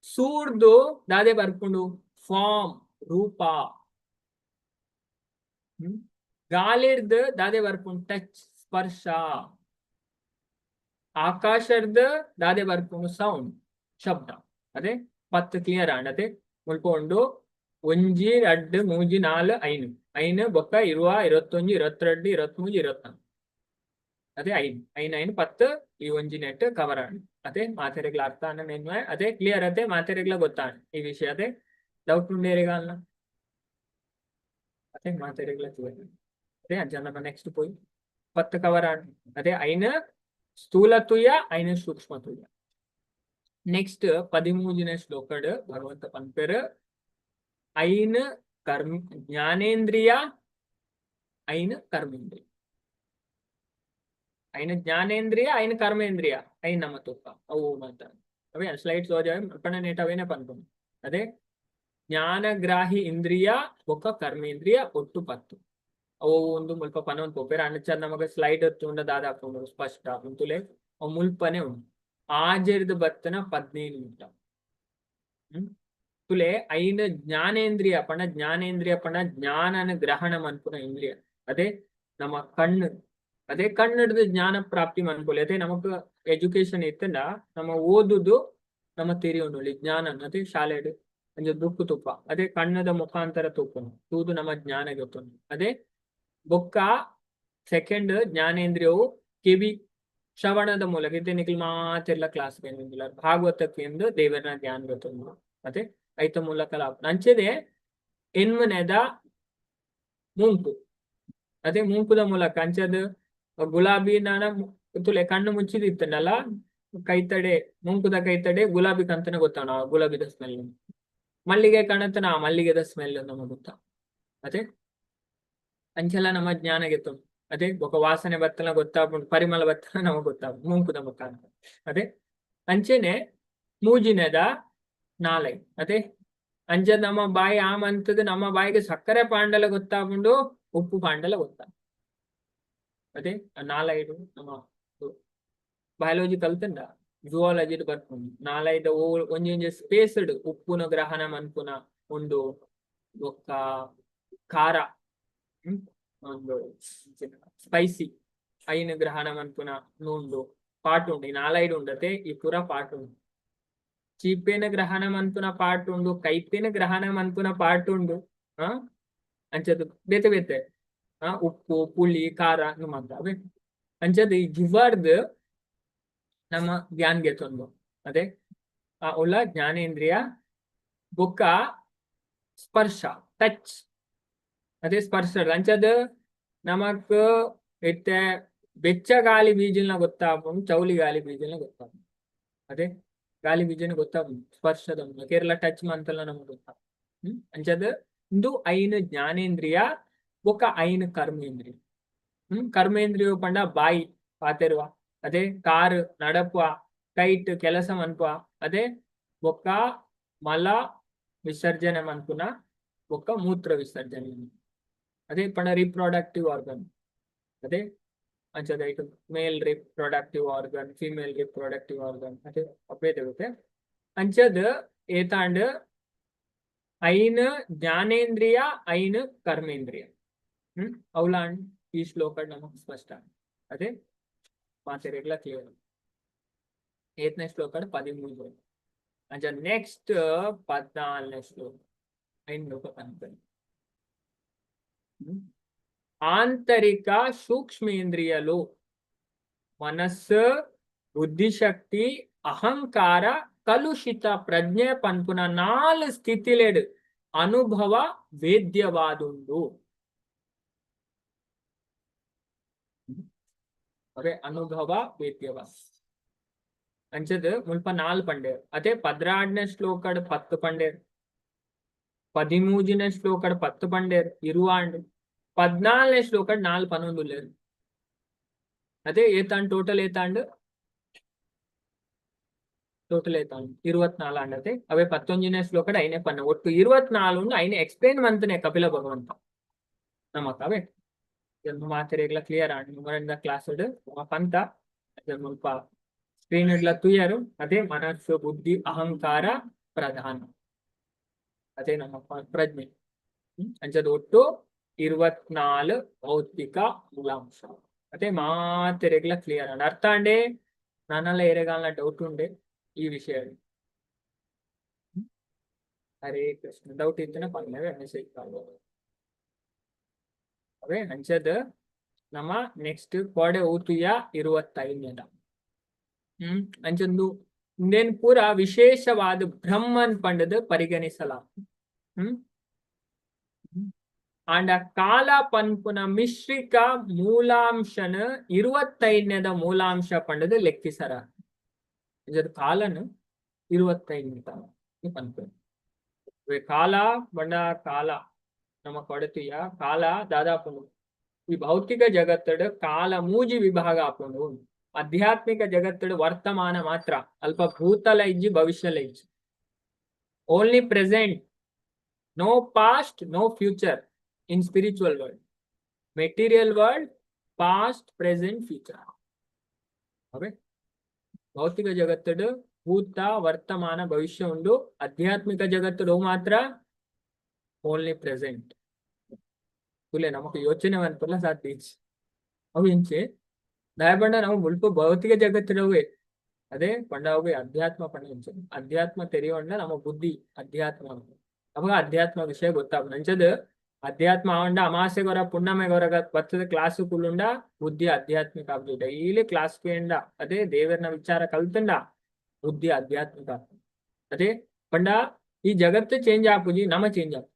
ಸೂರ್ದು ದಾದೆ ಬರ್ಕೊಂಡು ಫಾರ್ಮ್ ರೂಪ ಗಾಳಿರ್ದ ದಾದೆ ಬರ್ಕೊಂಡು ಟಚ್ ಸ್ಪರ್ಶ ಆಕಾಶರ್ದ ದಾದೆ ಬರ್ಕೊಂಡು ಸೌಂಡ್ ಶಬ್ದ ಅದೇ 10 ಕ್ಲಿಯರ್ ಅದೇ ಮುಲ್ಕೊಂಡು 1 2 3 4 5 ಬೊಕ್ಕ 20 21 22 23 24 ಅದೇ 5 10 ಈ ಒಂಜಿ ನೆಟ್ ಕವರ್ ಆಣ್ ಅದೇ ಮಾತೆರೆಗ್ಲ ಅರ್ಥ ಅನ್ನ ಅದೇ ಕ್ಲಿಯರ್ ಅದೇ ಮಾತೆರೆಗ್ಲ ಗೊತ್ತಾಣ್ ಈ ವಿಷಯ ಅದೇ ಡೌಟ್ ಉಂಡೇರಿಗಲ್ನ ಅದೇ ಮಾತೆರೆಗ್ಲ ಅದೇ ಜನ ನೆಕ್ಸ್ಟ್ ಪೋಯಿ 10 ಕವರ್ ಆಣ್ ಅದೇ 5 ಸ್ಥೂಲ ತುಯ್ಯ 5 ಸೂಕ್ಷ್ಮ ತುಯ್ಯ ನೆಕ್ಸ್ಟ್ 13ನೇ ಶ್ಲೋಕಡ್ ಭಗವಂತ ಪನ್ಪೆರ್ ಐನ್ ಕರ್ಮ ಜ್ಞಾನೇಂದ್ರಿಯ ಐನ್ ಕರ್ಮೇಂದ್ರಿಯ ಐನ್ ಜ್ಞಾನೇಂದ್ರಿಯ ಐನ್ ಕರ್ಮೇಂದ್ರಿಯ ಐನ್ ನಮ್ಮ ತುಪ್ಪ ಅವು ಅಂತ ಅವೇ ಸ್ಲೈಡ್ಸ್ ಪಣ ನೇಟ್ ಅವೇನೆ ಪನ್ಪುನು ಅದೇ ಜ್ಞಾನಗ್ರಾಹಿ ಇಂದ್ರಿಯ ಬೊಕ್ಕ ಕರ್ಮೇಂದ್ರಿಯ ಒಟ್ಟು 10 ಅವು ಒಂದು ಮುಲ್ಪ ಪನ ಒಂದು ಪೋಪೇರ ಅನಚಾರ ನಮಗೆ ಸ್ಲೈಡ್ ತುಂಡ ದಾದಾಪುಂಡು ಸ್ಪಷ್ಟ ಉಂತುಲೆ ಅವು ಮುಲ್ಪನೆ ಉಂಟು ಆಜರಿದ ಬತ್ತನ 15 ಉಂಟ ತುಲೆ ಐನ ಜ್ಞಾನೇಂದ್ರಿಯ ಪಣ ಜ್ಞಾನನ ಗ್ರಹಣ ಮನ್ಪುನ ಇಂದ್ರಿಯ ಅದೇ ನಮ್ಮ ಕಣ್ಣು ಅದೇ ಕಣ್ಣಿಡ್ದು ಜ್ಞಾನ ಪ್ರಾಪ್ತಿ ಮನ್ಪೊಲಿ ಅದೇ ನಮಕ್ ಎಜುಕೇಶನ್ ಇತ್ತಂಡ ನಮ್ಮ ಓದುದು ನಮ್ಮ ತಿರಿಯೋನು ಜ್ಞಾನ ಅದೇ ಶಾಲೆಡ್ ಅಂಜ ದುಕ್ಕು ತುಪ್ಪ ಅದೇ ಕಣ್ಣದ ಮುಖಾಂತರ ತುಪ್ಪನು ತೂದು ನಮ್ಮ ಜ್ಞಾನ ಗೊತ್ತುಂಡು ಅದೇ ಬೊಕ್ಕ ಸೆಕೆಂಡ್ ಜ್ಞಾನೇಂದ್ರಿಯವು ಕಿವಿ ಶ್ರವಣದ ಮೂಲಕ ಇತ್ತೆ ನಿಖಿಲ್ ಮಾತೆಲ್ಲ ಕ್ಲಾಸ್ ಬಂದಿಲ್ಲ ಭಾಗವತಕ್ಕೆ ಎಂದು ದೇವರನ ಧ್ಯಾನ ಗೊತ್ತುಂಡು ಅದೇ ಐತ ಮೂಲಕ ಅಂಚೆದೆ ಎನ್ಮನೆದ ಮೂಂಕು ಅದೇ ಮೂಂಕುದ ಮೂಲಕ ಅಂಚದ ಗುಲಾಬಿ ನಾನ ತುಲೆ ಕಣ್ಣು ಮುಚ್ಚಿದಿತ್ತಲ್ಲ ಕೈತಡೆ ಮೂಂಕುದ ಕೈತಡೆ ಗುಲಾಬಿ ಕಂತನ ಗೊತ್ತಾನ ಗುಲಾಬಿದ ಸ್ಮೆಲ್ ಮಲ್ಲಿಗೆ ಕಣತನ ಮಲ್ಲಿಗೆದ ಸ್ಮೆಲ್ ನಮಗೆ ಗೊತ್ತ ಅದೇ ಅಂಚೆಲ್ಲ ನಮ್ಮ ಜ್ಞಾನ ಗೆತ್ತು ಅದೇ ఒక ವಾಸನೆ ಬತ್ತಲ ಗೊತ್ತಾಗ್ಬಿಟ್ಟು ಪರಿಮಳ ಬತ್ತಲ ನಮಗೆ ಗೊತ್ತಾಗ ಮೂಂಕುದ ಮುಖಾಂತರ ಅದೇ ಅಂಚೆನೆ ಮೂಜಿನದ ನಾಲೈ ಅದೇ ಅಂಚೆ ನಮ್ಮ ಬಾಯಿ ಆಮಂತದ ನಮ್ಮ ಬಾಯಿಗೆ ಸಕ್ಕರೆ ಪಾಂಡಲ ಗೊತ್ತಾಗ್ಬಿಟ್ಟು ಉಪ್ಪು ಪಾಂಡಲ ಗೊತ್ತಾಗ ಅದೇ ನಾಲೈಡು ನಮ್ಮ ಬಯಾಲಜಿ ಕಲ್ತಂಡ ಜುವಾಲಜಿ ಬರ್ಕೊಂಡು ನಾಲೈದ ಒಂಜಿ ಸ್ಪೇಸ್ಡ್ ಉಪ್ಪುನ ಗ್ರಹಣ ಮನ್ಪುನ ಒಂದು ಒಕ್ಕ ಖಾರ ಒಂದು ಸ್ಪೈಸಿ ಐನ ಗ್ರಹಣ ಮನ್ಪುನ ನೂಂಡು ಪಾಟ್ ಉಂಡು ಈ ನಾಲೈಡು ಉಂಡತೆ ಈ ಪುರ ಪಾಟ್ ಉಂಡು ಚೀಪೇನ ಗ್ರಹಣ ಮನ್ಪುನ ಪಾಟ್ ಉಂಡು ಕೈಪೇನ ಗ್ರಹಣ ಮನ್ಪುನ ಪಾಟ್ ಉಂಡು ಅಂಚದು ಬೇತೆ ಬೇತೆ ಉಪ್ಪು ಪುಳಿ ಖಾರ ನಮ್ಮಂತ ಅವೇ ಅಂಚದು ಈ ಜಿವಾರ್ದ್ ನಮ್ಮ ಜ್ಞಾನ್ಗೆ ತೊಂದು ಅದೇ ಉಳ್ಳ ಜ್ಞಾನೇಂದ್ರಿಯ ಬೊಕ್ಕ ಸ್ಪರ್ಶ ಟಚ್ ಅದೇ ಸ್ಪರ್ಶ ಅಂಚದ ನಮಕ್ ಇತ್ತೆ ಬೆಚ್ಚ ಗಾಳಿ ಬೀಜಲ್ನ ಗೊತ್ತಾಗ್ಬೋದು ಚೌಲಿ ಗಾಳಿ ಬೀಜಲ್ನ ಗೊತ್ತಾಗ್ಬೋದು ಅದೇ ಗಾಳಿ ಬೀಜನ ಗೊತ್ತಾಗ್ಬೋದು ಸ್ಪರ್ಶದ ಕೇರಳ ಟಚ್ ಮಂತಲ್ಲ ನಮ್ಗೆ ಗೊತ್ತಾಗ ಅಂಚದ ಇಂದು ಐನ್ ಜ್ಞಾನೇಂದ್ರಿಯ ಬೊಕ್ಕ ಐನ್ ಕರ್ಮೇಂದ್ರಿಯ ಕರ್ಮೇಂದ್ರಿಯ ಪಂಡ ಬಾಯಿ ಪಾತೆರುವ ಅದೇ ಕಾರ್ ನಡಪುವ ಕೈಟ್ ಕೆಲಸ ಮನ್ಪುವ ಅದೇ ಬೊಕ್ಕ ಮಲ ವಿಸರ್ಜನೆ ಮನ್ಪುನ ಬೊಕ್ಕ ಮೂತ್ರ ವಿಸರ್ಜನೆ ಅದೇ ಪಂಡ ರಿಪ್ರೊಡಕ್ಟಿವ್ ಆರ್ಗನ್ ಅದೇ ಅಂಚದ ಇಟ್ male reproductive organ female reproductive organ ಅದೇ ಅಪೇದೆ ಅಂಚದ ಏತಾಂಡ್ ಐನ್ ಜ್ಞಾನೇಂದ್ರಿಯ ಐನ್ ಕರ್ಮೇಂದ್ರಿಯ ಅವಲಾಂಡ್ ಈ ಶ್ಲೋಕ ನಮಗ್ ಸ್ಪಷ್ಟ ಅದೇ ಮಾತೆರೆಗ್ಲ ಕ್ಲಿಯರ್ ಏತನೇ ಶ್ಲೋಕ 13 ಅಂಚ ನೆಕ್ಸ್ಟ್ 14ನೇ ಶ್ಲೋಕ ಐನ್ ಕನ್ಪನಿ ಆಂತರಿಕ ಸೂಕ್ಷ್ಮೇಂದ್ರಿಯಲು ಮನಸ್ಸು ಬುದ್ಧಿಶಕ್ತಿ ಅಹಂಕಾರ ಕಲುಷಿತ ಪ್ರಜ್ಞೆ ಪನ್ಪುನ 4 ಸ್ಥಿತಿಲೆಡ್ ಅನುಭವ ವೇದ್ಯವಾದುಂಡು ಅದೇ ಅನುಭವ ವೇದ್ಯವಾದ ಅಂಚದ ಮುಲ್ಪ 4 ಪಂಡೇರ್ ಅದೇ 16ನೇ ಶ್ಲೋಕಡ್ 10 ಪಂಡೇರ್ 13ನೇ ಶ್ಲೋಕಡ್ 10 ಪಂಡೇರ್ ಇರುವಾಂಡ್ 14ನೇ ಶ್ಲೋಕಡ್ 4 ಪನೊಂದುಲ್ಲೇರು ಅದೇ ಏತಾಂಡ್ ಟೋಟಲ್ ಏತಾಂಡ್ 24 ಅಂಡತೆ ಅವೇ 11ನೇ ಶ್ಲೋಕಡ್ ಐನೇ ಪನ್ನ ಒಟ್ಟು 24 ಐನೇ ಎಕ್ಸ್ಪ್ಲೇನ್ ಮಂತನೆ ಕಪಿಲ ಭಗವಂತ ನಮಕ್ ಅವೇ ಮಾತೆರೆಗ್ಲ ಕ್ಲಿಯರ್ ಆಂಡ್ ಕ್ಲಾಸ್ ಪಂತ ಮುಲ್ಪ ಸ್ಕ್ರೀನ್ ಇಡ್ಲ ತುಯ್ಯರು ಅದೇ ಮನಸ್ಸು ಬುದ್ಧಿ ಅಹಂಕಾರ ಪ್ರಧಾನ ಅದೇ ನಮ್ಮ ಪ್ರಜ್ಞೆ ಅಂಚದ ಒಟ್ಟು 24 ಭೌತಿಕ ಮೂಲಾಂಶ ಅದೇ ಮಾತೆರೆಗ್ಲ ಕ್ಲಿಯರ್ ಆಂಡ್ ಅರ್ಥ ಅಂಡೆ ನಾನೆಲ್ಲ ಏರೆಗಾಲ ಡೌಟ್ ಉಂಡೆ ಈ ವಿಷಯ ಹರೇ ಕೃಷ್ಣ ಡೌಟ್ ಇತ್ತನ ಪಂಗವೇ ಮೆಸೇಜ್ ಮಾಡ್ಬೋದು ಅವೇ ಅಂಚದ ನಮ್ಮ ನೆಕ್ಸ್ಟ್ ಕೋಡೆ ಊತುಯ 25ನೇದ ಅಂಚಂದು ಇಂದೇನ್ ಪೂರ ವಿಶೇಷವಾದ ಬ್ರಹ್ಮನ್ ಪಂಡದ ಪರಿಗಣಿಸಲಾ ಅಂಡ ಕಾಲ ಪನ್ಪುನ ಮಿಶ್ರಿಕ ಮೂಲಾಂಶನ 25ನೇದ ಮೂಲಾಂಶ ಪಂಡದ ಲೆಕ್ಕಿಸರ ಅಂಚದ ಕಾಲನು 25 ಅಂತ ಪನ್ಪೆ ಕಾಲ ಬಂಡ ಕಾಲ ನಮ್ಮ ಕೊಡತಿಯ ಕಾಲ ದಾದಾಪು ಈ ಭೌತಿಕ ಜಗತ್ತಡು ಕಾಲ ಮೂಜಿ ವಿಭಾಗ ಆಪುಂಡು ಆಧ್ಯಾತ್ಮಿಕ ಜಗತ್ತಡು ವರ್ತಮಾನ ಮಾತ್ರ ಅಲ್ಪ ಭೂತಲ ಇಜ್ಜಿ ಭವಿಷ್ಯಲ ಇಜ್ಜಿ only present no past no future in spiritual world material world past present future ಅವೇ ಭೌತಿಕ ಜಗತ್ತಡು ಭೂತ ವರ್ತಮಾನ ಭವಿಷ್ಯ ಉಂಡು ಆಧ್ಯಾತ್ಮಿಕ ಜಗತ್ತಡು ಮಾತ್ರ ಓನ್ಲಿ ಪ್ರೆಸೆಂಟ್ ತುಲೆ ನಮಕ್ ಯೋಚನೆ ಮನ್ಪುಲ್ಲ ಸಾಧ್ಯ ಅವು ಇಂಚೆ ದಯಪಂಡ ನಾವು ಮುಲ್ಪ ಭೌತಿಕ ಜಗತ್ತಿನವೇ ಅದೇ ಪಂಡವೇ ಅಧ್ಯಾತ್ಮ ಪಂಡ ಇಂಚೆ ಅಧ್ಯಾತ್ಮ ತೆರೆಯೋಂಡ ನಮ್ಮ ಬುದ್ಧಿ ಅಧ್ಯಾತ್ಮ ಅವಾಗ ಅಧ್ಯಾತ್ಮ ವಿಷಯ ಗೊತ್ತಾಗ ನಂಚದ ಅಧ್ಯಾತ್ಮ ಆವಂಡ ಅಮಾಸೆ ಗೊರ ಪುಣ್ಣಮೆ ಗೊರಗ ಬತ್ತದ ಕ್ಲಾಸ್ ಕುಲ್ಲುಂಡ ಬುದ್ಧಿ ಆಧ್ಯಾತ್ಮಿಕ ಆಗ್ಲಿ ಡೈಲಿ ಕ್ಲಾಸ್ ಕೇಂಡ ಅದೇ ದೇವರನ ವಿಚಾರ ಕಲ್ತಂಡ ಬುದ್ಧಿ ಆಧ್ಯಾತ್ಮಿಕ ಅದೇ ಪಂಡ ಈ ಜಗತ್ತು ಚೇಂಜ್ ಆಪುಜಿ ನಮ ಚೇಂಜ್ ಆಪು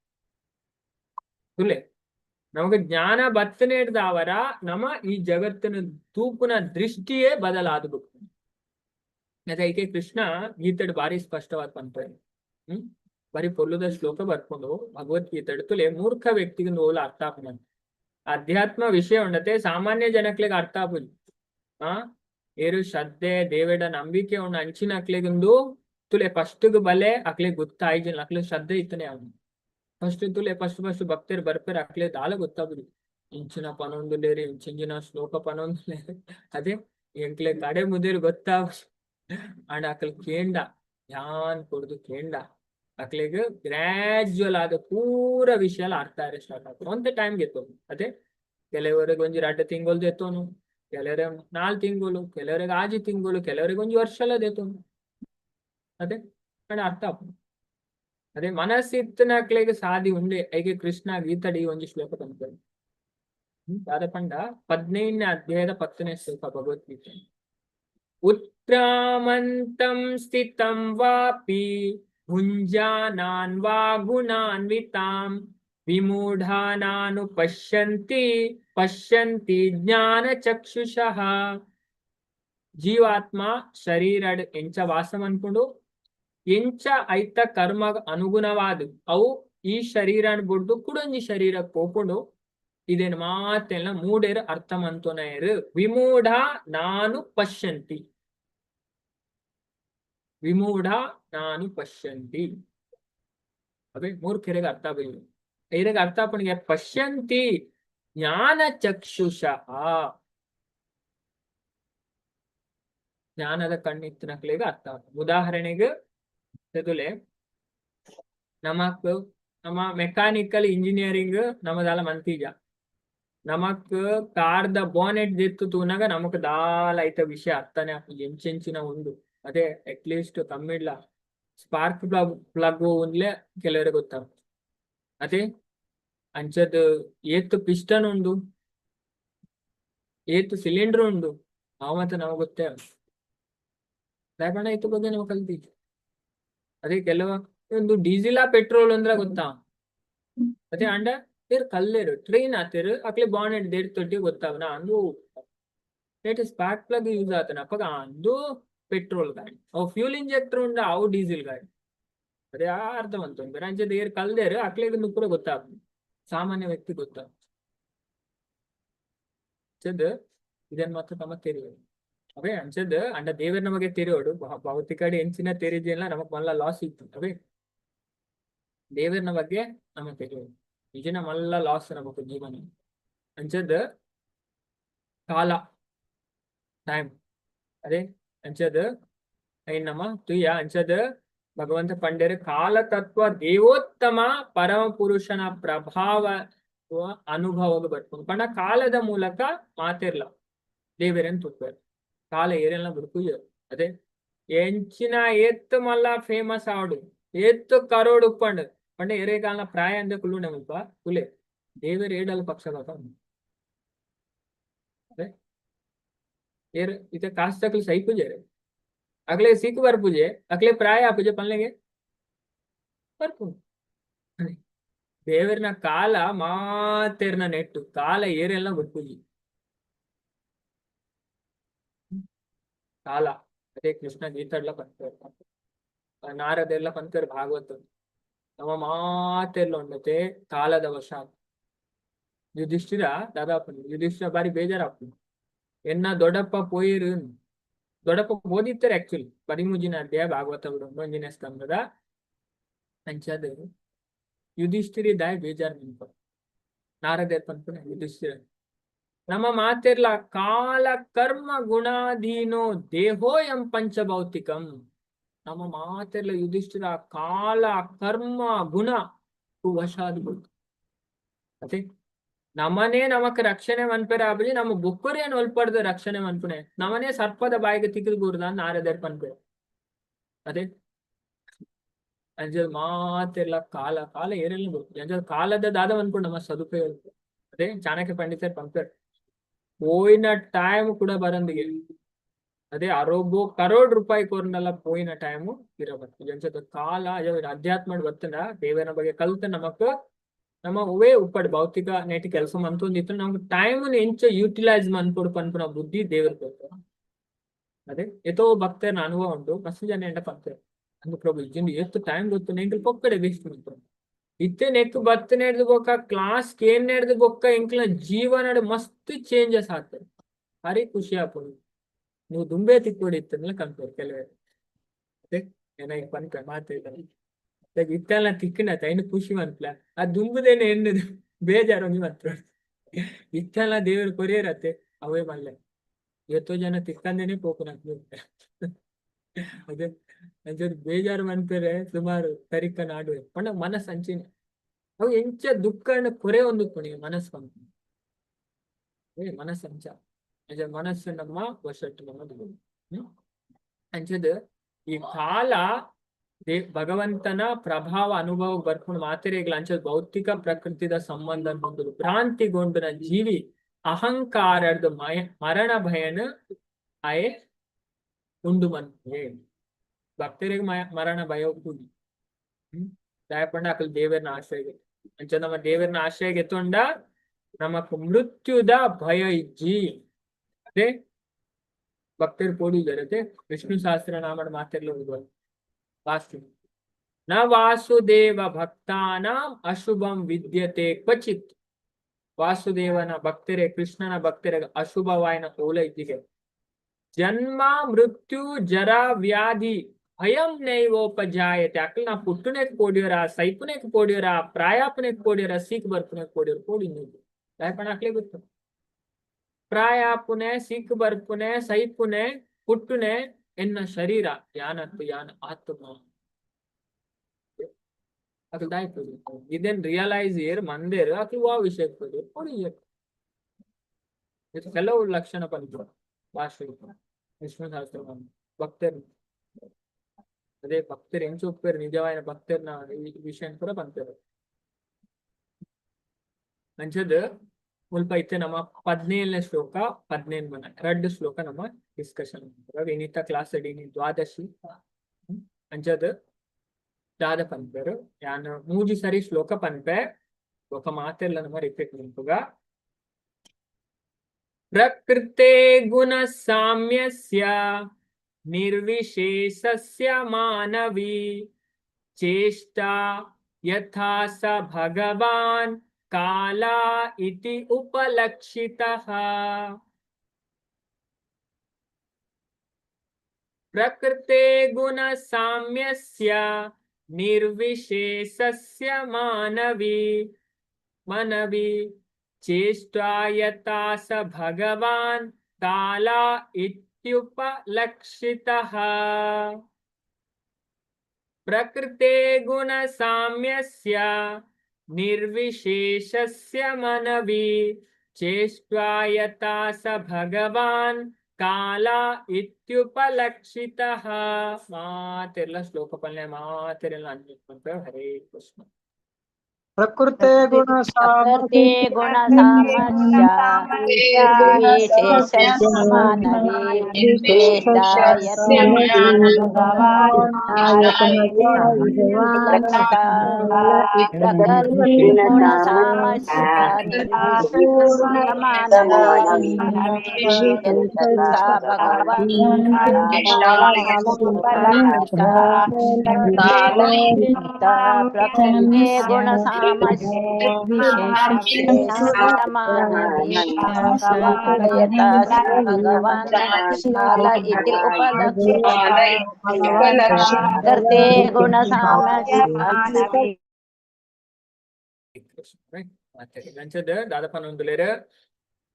ತುಲೆ ನಮಗೆ ಜ್ಞಾನ ಬತ್ತನೇಡ್ದವರ ನಮ ಈ ಜಗತ್ತಿನ ತೂಪುನ ದೃಷ್ಟಿಯೇ ಬದಲಾದ ಅದಕ್ಕೆ ಕೃಷ್ಣ ಗೀತೆಡ್ ಬಾರಿ ಸ್ಪಷ್ಟವಾದ ಪಂಪರೆ ಬರೀ ಪೊಲ್ಲುದ ಶ್ಲೋಕ ಬರ್ಕೊಂಡು ಭಗವದ್ಗೀತೆಡ್ ತುಲೆ ಮೂರ್ಖ ವ್ಯಕ್ತಿಗೆ ನೋಲ ಅರ್ಥ ಆಪುನ ಅಧ್ಯಾತ್ಮ ವಿಷಯ ಉಂಡತೆ ಸಾಮಾನ್ಯ ಜನಕ್ಲೆಗ್ ಅರ್ಥ ಆಪುಜಿ ಏರು ಶ್ರದ್ಧೆ ದೇವಡ ನಂಬಿಕೆ ಉಂಡ ಅಂಚಿನ ಅಕ್ಲೆಗೊಂದು ತುಲೆ ಫಸ್ಟ್ಗ್ ಬಲೆ ಅಕ್ಲೆ ಗೊತ್ತಾಯ್ಜಿನ ಅಕ್ಲೆ ಶ್ರದ್ಧೆ ಇತ್ತನೆ ಅವನು ಫಸ್ಟ್ ತುಲೆ ಫಸ್ಟ್ ಭಕ್ತರು ಬರ್ಪೇರು ಅಕ್ಲೆ ದಾಲ ಗೊತ್ತಾಗುದು ಇಂಚಿನ ಪನೊಂದುಲೇರಿ ಇಂಚಿನ ಶ್ಲೋಕ ಪನೊಂದುಲೇರಿ ಅದೇ ಎಂಕ್ಲೆ ಕಡೆ ಮುದೇರು ಗೊತ್ತಾವ ಅಂಡ್ ಅಕ್ಲೆ ಕೇಂಡ ಧ್ಯಾನ್ ಕೊಡುದು ಕೇಂಡ ಅಕ್ಲೆಗ್ ಗ್ರಾಜುವಲ್ ಆದ ಪೂರ ವಿಷಯ ಅರ್ಥ ಸ್ಟಾರ್ಟ್ ಆಗ್ತದೆ ಒಂದ್ ಟೈಮ್ ಗೆತ್ತು ಅದೇ ಕೆಲವರಿಗೆ ಒಂಜಿ 2 ತಿಂಗಳು ಎತ್ತೋನು ಕೆಲವರಿಗೆ 4 ತಿಂಗಳು ಕೆಲವರಿಗೆ 5 ತಿಂಗಳು ಕೆಲವರಿಗೆ ಒಂಜಿ ವರ್ಷಲ ದೇತೋನು ಅದೇ ಅರ್ಥ ಆಗ್ತದೆ ಅದೇ ಮನಸ್ಸಿತ್ತನಕ್ಲೆಗ್ ಸಾಧಿ ಉಂಡೆ ಐಗೆ ಕೃಷ್ಣ ಗೀತಡಿ ಒಂಜಿ ಶ್ಲೋಕ ತಂತಾರೆ ಅದ ಪಂಡ 15ನೇ ಅಧ್ಯಾಯದ 10ನೇ ಶ್ಲೋಕ ಭಗವದ್ಗೀತೆ ಉತ್ಕ್ರಾಮಂತಂ ಸ್ಥಿತಂ ವಾಪಿ ಭುಂಜಾನಾನ್ ವಾ ಗುಣಾನ್ವಿತಾಂ ವಿಮೂಢಾನಾನು ಪಶ್ಯಂತಿ ಜ್ಞಾನ ಚಕ್ಷುಷಃ ಜೀವಾತ್ಮ ಶರೀರಡ್ ಎಂಚ ವಾಸಂ ಅನ್ಕೊಂಡು ಎಂಚ ಐತ ಕರ್ಮ ಅನುಗುಣವಾದ ಅವು ಈ ಶರೀರನ್ ಬಿಡ್ದು ಕುಡೊಂಜಿ ಶರೀರ ಪೋಪುಂಡು ಇದೇನು ಮಾತೆಲ್ಲ ಮೂಡೇರು ಅರ್ಥ ಮಂತೋನಯರು ವಿಮೂಢ ನಾನು ಪಶ್ಯಂತಿ ವಿಮೂಢ ನಾನು ಪಶ್ಯಂತಿ ಅದೇ ಮೂರ್ಖರಿಗೆ ಅರ್ಥ ಬೀಳು ಇದಕ್ಕೆ ಅರ್ಥ ಪಣಿಗೆ ಪಶ್ಯಂತಿ ಜ್ಞಾನ ಚಕ್ಷುಷ ಜ್ಞಾನದ ಕಣ್ಣಿತ್ತಿನಕ್ಲೆಗೆ ಅರ್ಥ ಉದಾಹರಣೆಗೆ ತೆದುಲೆ ನಮ್ಮ ಮೆಕ್ಯಾನಿಕಲ್ ಇಂಜಿನಿಯರಿಂಗ್ ನಮ್ಮದಾಲ ಮಂತೀಜ ನಮಕ್ ಕಾರ್ದ ಬೋನೆಟ್ ದೆತ್ತು ತೂನಾಗ ನಮಕ್ ದಾಲ ಐತ ವಿಷಯ ಅರ್ಥನೇ ಎಂಚೆಂಚಿನ ಉಂಡು ಅದೇ ಅಟ್ಲೀಸ್ಟ್ ಕಮ್ಮಿಡ್ಲ ಸ್ಪಾರ್ಕ್ ಪ್ಲಗ್ ಉಂಡ್ಲೆ ಕೆಲವರಿಗೆ ಗೊತ್ತಾಗ ಅದೇ ಅಂಚದ್ ಏತ್ ಪಿಸ್ಟನ್ ಉಂಡು ಏತ್ ಸಿಲಿಂಡರ್ ಉಂಡು ಅವ ಮತ್ತೆ ನಮಗ್ ಗೊತ್ತೇ ದಯಪಂಡ ಇತ್ತ ಬಗ್ಗೆ ನಾವು ಕಲ್ತೀವಿ ಅದೇ ಕೆಲವ ಒಂದು ಡೀಸೆಲ್ ಪೆಟ್ರೋಲ್ ಅಂದ್ರೆ ಗೊತ್ತಾ ಅದೇ ಅಂಡ ಕಲ್ಲೇರು ಟ್ರೈನ್ ಆತಿರು ಅಕ್ಲೆ ಬಾನೆಟ್ ದೇರ್ ತೊಟ್ಟಿ ಗೊತ್ತಾವನ ಅಂದು ಸ್ಪಾರ್ಕ್ ಪ್ಲಗ್ ಯೂಸ್ ಆತನ ಅಪ್ಪಗ ಅಂದು ಪೆಟ್ರೋಲ್ ಗಾಡಿ ಅವು ಫ್ಯೂಲ್ ಇಂಜೆಕ್ಟರ್ ಉಂಡ ಅವು ಡೀಸೆಲ್ ಗಾಡಿ ಅದೇ ಅರ್ಥವಂತ ಅಂಚದ ಏರ್ ಕಲ್ದೇರು ಅಕ್ಲೆಗೊಂದು ಕೂಡ ಗೊತ್ತಾಗ ಸಾಮಾನ್ಯ ವ್ಯಕ್ತಿ ಗೊತ್ತಾಗ ಇದನ್ ಮಾತ್ರ ತಮ್ಮ ತೆರೆಯೋದು ಅವೇ ಅಂಚದ್ ಅಂಡ ದೇವರ ನಮಗೆ ತೆರೆಯೋಡು ಭೌತಿಕಡೆ ಎಂಚಿನ ತೆರಿದಿಲ್ಲ ನಮಗ್ ಮಲ್ಲ ಲಾಸ್ ಇತ್ತು ಅವೇ ದೇವರನ ಬಗ್ಗೆ ನಮಗೆ ತೆರೆಯೋದು ನಿಜನ ಮಲ್ಲ ಲಾಸ್ ನಮಕ್ ಜೀವನ ಅಂಚದ್ ಕಾಲ ಟೈಮ್ ಅದೇ ಅಂಚದ್ ಐನ್ ನಮ್ಮ ತುಯ್ಯ ಅಂಚದ್ ಭಗವಂತ ಪಂಡೇರು ಕಾಲತತ್ವ ದೇವೋತ್ತಮ ಪರಮ ಪುರುಷನ ಪ್ರಭಾವ ಅನುಭವ ಬರ್ಕೊಂಡು ಪಂಡ ಕಾಲದ ಮೂಲಕ ಮಾತಿರ್ಲ ದೇವರೇನ್ ತುಪ್ಪೇರು ಕಾಲ ಏರೆಲ್ಲ ಬಿಡ್ಕುಯ್ಯ ಅದೇ ಎಂಚಿನ ಎತ್ತು ಮಲ್ಲ ಫೇಮಸ್ ಆಡು ಎತ್ತು ಕರೋಡು ಉಪ್ಪಂಡು ಪಂಡ ಎರೆ ಕಾಲನ ಪ್ರಾಯ ಅಂದೆ ಕುಲ್ಲು ನಮಲ್ಪ ಕುಲೆ ದೇವರ ಏಡಲ್ ಪಕ್ಷಪಾತ ಅದೇ ಏರ್ ಇತ ಕಾಸ್ತಕ್ಲು ಸೈ ಪೂಜೆ ಅಗ್ಲೆ ಸಿಕ್ ಬರ್ ಪೂಜೆ ಅಕ್ಲೆ ಪ್ರಾಯ ಪೂಜೆ ಪಲ್ಲೆಗೆ ಬರ್ಪು ದೇವರಿನ ಕಾಲ ಮಾತೆರ್ನ ನೆಟ್ಟು ಕಾಲ ಏರೆಲ್ಲ ಬಿಟ್ಪೂಜಿ ಕಾಲ ಅದೇ ಕೃಷ್ಣ ಗೀತಾಡ್ಲ ಬರ್ತಾರೆ ನಾರದೆಲ್ಲ ಪಂತರು ಭಾಗವತ ನಮ್ಮ ಮಾತೆಲ್ಲ ಉಂಡತೆ ಕಾಲದ ವಶ ಯುಧಿಷ್ಠಿರ ದಾದಾಪು ಯುಧಿಷ್ಠಿರ ಬಾರಿ ಬೇಜಾರಾಗ್ತದೆ ಎನ್ನ ದೊಡ್ಡಪ್ಪ ಪೋಯಿರು ದೊಡ್ಡಪ್ಪ ಓದಿತ್ತಾರೆ ಆಕ್ಚುಲಿ 13ನೇ ಅಧ್ಯಾಯ ಭಾಗವತ ಬಿಡು 1ನೇ ಸ್ಕಂದದ ಅಂಚದ ಯುಧಿಷ್ಠಿರಿ ದಾಯ ಬೇಜಾರು ನಿಂಪ ನಾರದೇರ್ ಪಂಪನ ಯುಧಿಷ್ಠಿರ ನಮ್ಮ ಮಾತಿರ್ಲ ಕಾಲ ಕರ್ಮ ಗುಣಾಧೀನೋ ದೇಹೋ ಎಂ ಪಂಚಭೌತಿಕಂ ನಮ್ಮ ಮಾತಿರ್ಲ ಯುಧಿಷ್ಠಿರ ಕಾಲ ಕರ್ಮ ಗುಣ ವಶಾದ ಬಿಡ್ತು ಅದೇ ನಮನೇ ನಮಕ್ ರಕ್ಷಣೆ ಮನ್ಪೆರ ಆಬಲಿ ನಮ್ಮ ಬುಕ್ಕರೇನ್ ಒಲ್ಪಡ್ದು ರಕ್ಷಣೆ ಮನ್ಪುನೆ ನಮನೇ ಸರ್ಪದ ಬಾಯಿಗೆ ತಿಕ್ಕಿದ್ ಗುರ್ದ ನಾರದೇರ್ ಪನ್ಪೆ ಅದೇ ಅಂಜಲ್ ಮಾತೆಲ್ಲ ಕಾಲ ಕಾಲ ಏನೆಲ್ಲ ಗೊತ್ತು ಅಂಜಲ್ ಕಾಲದ ದಾದ ಅನ್ಕೊಂಡು ನಮ್ಮ ಸದುಪಯೋಗ ಅದೇ ಚಾಣಕ್ಯ ಪಂಡಿತರ್ ಪಂಪರ್ పోయిన టైం కూడా ಬರಂದಿಗೆ ಅದೇ ಅರೊಬ್ಬ ಕರೋಡ್ ರೂಪಾಯಿ ಕೋರ್ನೆಲ್ಲ పోయిన ಟೈಮು ಇರಬೇಕು ಜಂಚದ ಕಾಲ ಅಧ್ಯಾತ್ಮ ಗೊತ್ತಂಡ ದೇವನ ಬಗ್ಗೆ ಕಲ್ತ ನಮಕ್ ನಮ್ಮ ಅವೇ ಉಪ್ಪಡ್ ಭೌತಿಕ ನೆಟ್ಟಿ ಕೆಲಸ ಮಂತೊಂದಿತ್ತು ನಮ್ಗೆ ಟೈಮ್ ಎಂಚ ಯೂಟಿಲೈಸ್ ಮನ್ಕೊಡು ಪನ್ಪುನ ಬುದ್ಧಿ ದೇವ್ರ ಕೊಡ್ತಾರೆ ಅದೇ ಎತೋ ಭಕ್ತರ ಅನುಭವ ಉಂಟು ಮಸ್ತ್ ಜನ ಎಂಟ ಪಂಪೆ ಅಂದು ಪ್ರಭು ಇಜ್ಜಿಂದು ಎಷ್ಟು ಟೈಮ್ ಗೊತ್ತು ನೆಂಕಲ್ ಪೊಕ್ಕಡೆ ವೇಸ್ಟ್ ಮಾಡ್ತಾರೆ ಇತ್ತೆ ನೆಕ್ ಬತ್ತ ನೆಡ್ದು ಬೊಕ್ಕ ಕ್ಲಾಸ್ ಕೇನ್ ನೆಡ್ದು ಬೊಕ್ಕ ಎಂಕ್ಲ ಜೀವನ ಮಸ್ತ್ ಚೇಂಜಸ್ ಆಗ್ತದೆ ಭಾರಿ ಖುಷಿ ಆಗ್ಬೋದು ನೀವು ದುಂಬೆ ತಿಕ್ಕೊಡಿತ್ತಲ್ಲ ಕನ್ಪೋರು ಕೆಲವೇ ಅದೇ ಏನಾಗಿ ಪನ್ಪೆ ಮಾತಾಡ್ತಾರೆ ಇತ್ತೆಲ್ಲ ತಿಕ್ಕಿನತ ಇನ್ನು ಖುಷಿ ಮನ್ಪ್ಲ ಆ ದುಂಬುದೇನೆ ಎಣ್ಣದು ಬೇಜಾರು ನೀವು ಹತ್ರ ಇತ್ತೆಲ್ಲ ದೇವ್ರು ಕೊರಿಯರತ್ತೆ ಅವೇ ಮಲ್ಲೆ ಎಷ್ಟೋ ಜನ ತಿಕ್ಕಂದೇನೆ ಪೋಪುನ ಅದೇ ಅಂಚದು ಬೇಜಾರು ಮನ್ಪೇರೆ ಸುಮಾರು ತರಿಕ ನಾಡುವೆ ಪಂಡ ಮನಸ್ ಅಂಚಿನ ಅವು ಎಂಚ ದುಃಖನ ಕೊರೆ ಒಂದು ಕೊನೆ ಮನಸ್ಸು ಮನಸ್ಸು ಅಂಚ ಅಂಚ ಮನಸ್ಸು ನಮ್ಮ ವಶಟ್ಟು ನಮ್ಮದು ಅಂಚದ ಈ ಕಾಲ ಭಗವಂತನ ಪ್ರಭಾವ ಅನುಭವ ಬರ್ಕೊಂಡು ಮಾತೆರೆಗಳ ಅಂಚದ ಭೌತಿಕ ಪ್ರಕೃತಿದ ಸಂಬಂಧ ಹೊಂದಲು ಭ್ರಾಂತಿಗೊಂಡನ ಜೀವಿ ಅಹಂಕಾರದ ಮರಣ ಭಯನ ಆಯೆ ಉಂಡು ಮನ್ಪೆ ಭಕ್ತರಿಗೆ ಮರಣ ಭಯ ಕೂಡಿ ದಯಪಂಡ ಅಕಲ್ ದೇವರನ ಆಶ್ರಯ ಅಂಚ ನಮ್ಮ ದೇವರನ ಆಶ್ರಯ ಎತ್ತೊಂಡ ನಮಕ್ ಮೃತ್ಯುದ ಭಯ ಇಜ್ಜಿ ಅದೇ ಭಕ್ತರು ಕೋಡಿದ್ದಾರೆ ವಿಷ್ಣು ಸಹಸ್ರನಾಮದ ಮಾತೆಲ್ಲ ಓದುವ ವಾಸ್ತು ನ ವಾಸುದೇವ ಭಕ್ತಾನಾಂ ಅಶುಭಂ ವಿದ್ಯತೆ ಕ್ವಚಿತ್ ವಾಸುದೇವನ ಭಕ್ತರೆ ಕೃಷ್ಣನ ಭಕ್ತರೆ ಅಶುಭವಾಯಿನ ಓಲ ಇದ್ದಿಗೆ ಜನ್ಮ ಮೃತ್ಯು ಜರ ವ್ಯಾಧಿ ಭಯಂ ನೈವೋಪಜಾಯತೆ ಅಕ್ಲ ನಾ ಪುಟ್ಟುನೆಕ್ ಕೋಡಿಯರ ಸೈಪುನೆಕ್ ಕೋಡಿಯರ ಪ್ರಾಯಾಪುನೆಕ್ ಕೋಡಿಯರ ಸೀಕ್ ಬರ್ಪುನೆಕ್ ಕೋಡಿಯರ ಕೋಡಿ ದಯಪಣ ಅಕ್ಲೇ ಗೊತ್ತು ಪ್ರಾಯಾಪುನೆ ಸೀಕ್ ಬರ್ಪುನೆ ಸೈಪುನೆ ಪುಟ್ಟುನೆ ಎನ್ನ ಶರೀರ ಯಾನತ್ತು ಯಾನ ಆತ್ಮ ಅಕ್ಲ ದಾಯ್ಪದು ಇದನ್ ರಿಯಲೈಸ್ ಏರ್ ಮಂದೇರು ಅಕ್ಲ ವಾ ವಿಷಯ ಕೊಡಿ ಕೆಲವು ಲಕ್ಷಣ ಬಂತು ಭಾಷೆ ವಿಷ್ಣು ಸಹಸ್ರ ಭಕ್ತರು ಅದೇ ಭಕ್ತರು ಎಂಚು ಒಪ್ಪೇರು ನಿಜವಾದ ಭಕ್ತರ್ನ ಈ ವಿಷಯ ಕೂಡ ಬಂತಾರೆ ಅಂಚದ ಮುಲ್ಪ ಇತ್ತೆ ನಮ್ಮ 17ನೇ ಶ್ಲೋಕ 15 ಮನ 2 ಶ್ಲೋಕ ನಮ್ಮ ಡಿಸ್ಕಷನ್ ವಿನೀತ ಕ್ಲಾಸ್ ಅಡಿನಿ ದ್ವಾದಶಿ ಅಂಚದ ದಾದ ಪನ್ಪೇರು ಯಾನು 3 ಸರಿ ಶ್ಲೋಕ ಪನ್ಪೆ ఒక ಮಾತೆಲ್ಲ ನಮ್ಮ ರಿಪೀಟ್ ನಿಂಪುಗ ಪ್ರಕೃತೆ ಗುಣ ಸಾಮ್ಯಸ್ಯ ನಿರ್ವಿಶೇಷಸ್ಯ ಮಾನವಿ ಚೇಷ್ಟಾ ಯಥಾ ಸ ಭಗವಾನ್ ಕಾಲ ಇತಿ ಉಪಲಕ್ಷಿತಃ ಪ್ರಕೃತೆ ಗುಣ ಸಾಮ್ಯಸ್ಯ ನಿರ್ವಿಶೇಷಸ್ಯ ಮಾನವಿ ಚೇಷ್ಟಾ ಯಥಾ ಸ ಭಗವಾನ್ ಕಾಲ ಇತ್ಯುಪಲಕ್ಷಿತಃ ಪ್ರಕೃತೆ ಗುಣ ಸಾಮ್ಯಸ್ಯ ನಿರ್ವಿಶೇಷಸ್ಯ ಮನವಿ ಚೇಷ್ಟಾ ಯಥಾ ಸ ಭಗವಾನ್ ಕಾಲ ಇತ್ಯುಪಲಕ್ಷಿತಃ ಮಾತೆಲ್ಲ ಶ್ಲೋಕ ಪಲ್ಯ ಮಾತೆಲ್ಲ ಅನ್ಬೇಕು ಹರೇ ಕೃಷ್ಣ ಪ್ರಕೃತೆ ಗುಣ ಪ್ರಕೃತಿ ಗುಣ ಸಾಮಸ್ಯ ನಿರ್ವಿಶೇಷ ಮಾನವೇ ಶ್ರೇಷ್ಠ ಯತ್ನ ಭಗವಾನ್ ಪ್ರಕೃತಿ ಗುಣ ಸಾಮಸ್ಯ ನಿರ್ವಿಶೇಷ ಮಾನವೇ ಶ್ರೇಷ್ಠ ಭಗವಾನ್ ಪ್ರಕೃತಿ ಗುಣ ಸಾಮಸ್ಯ ವಿಶೇಷ ಮಾನವೇ ಯಥಾ ಭಗವಾನ್ ಕಾಲ ಇತಿ ಉಪಲಕ್ಷಿತಃ ಪ್ರಕೃತಿ ಗುಣ ಸಾಮಸ್ಯ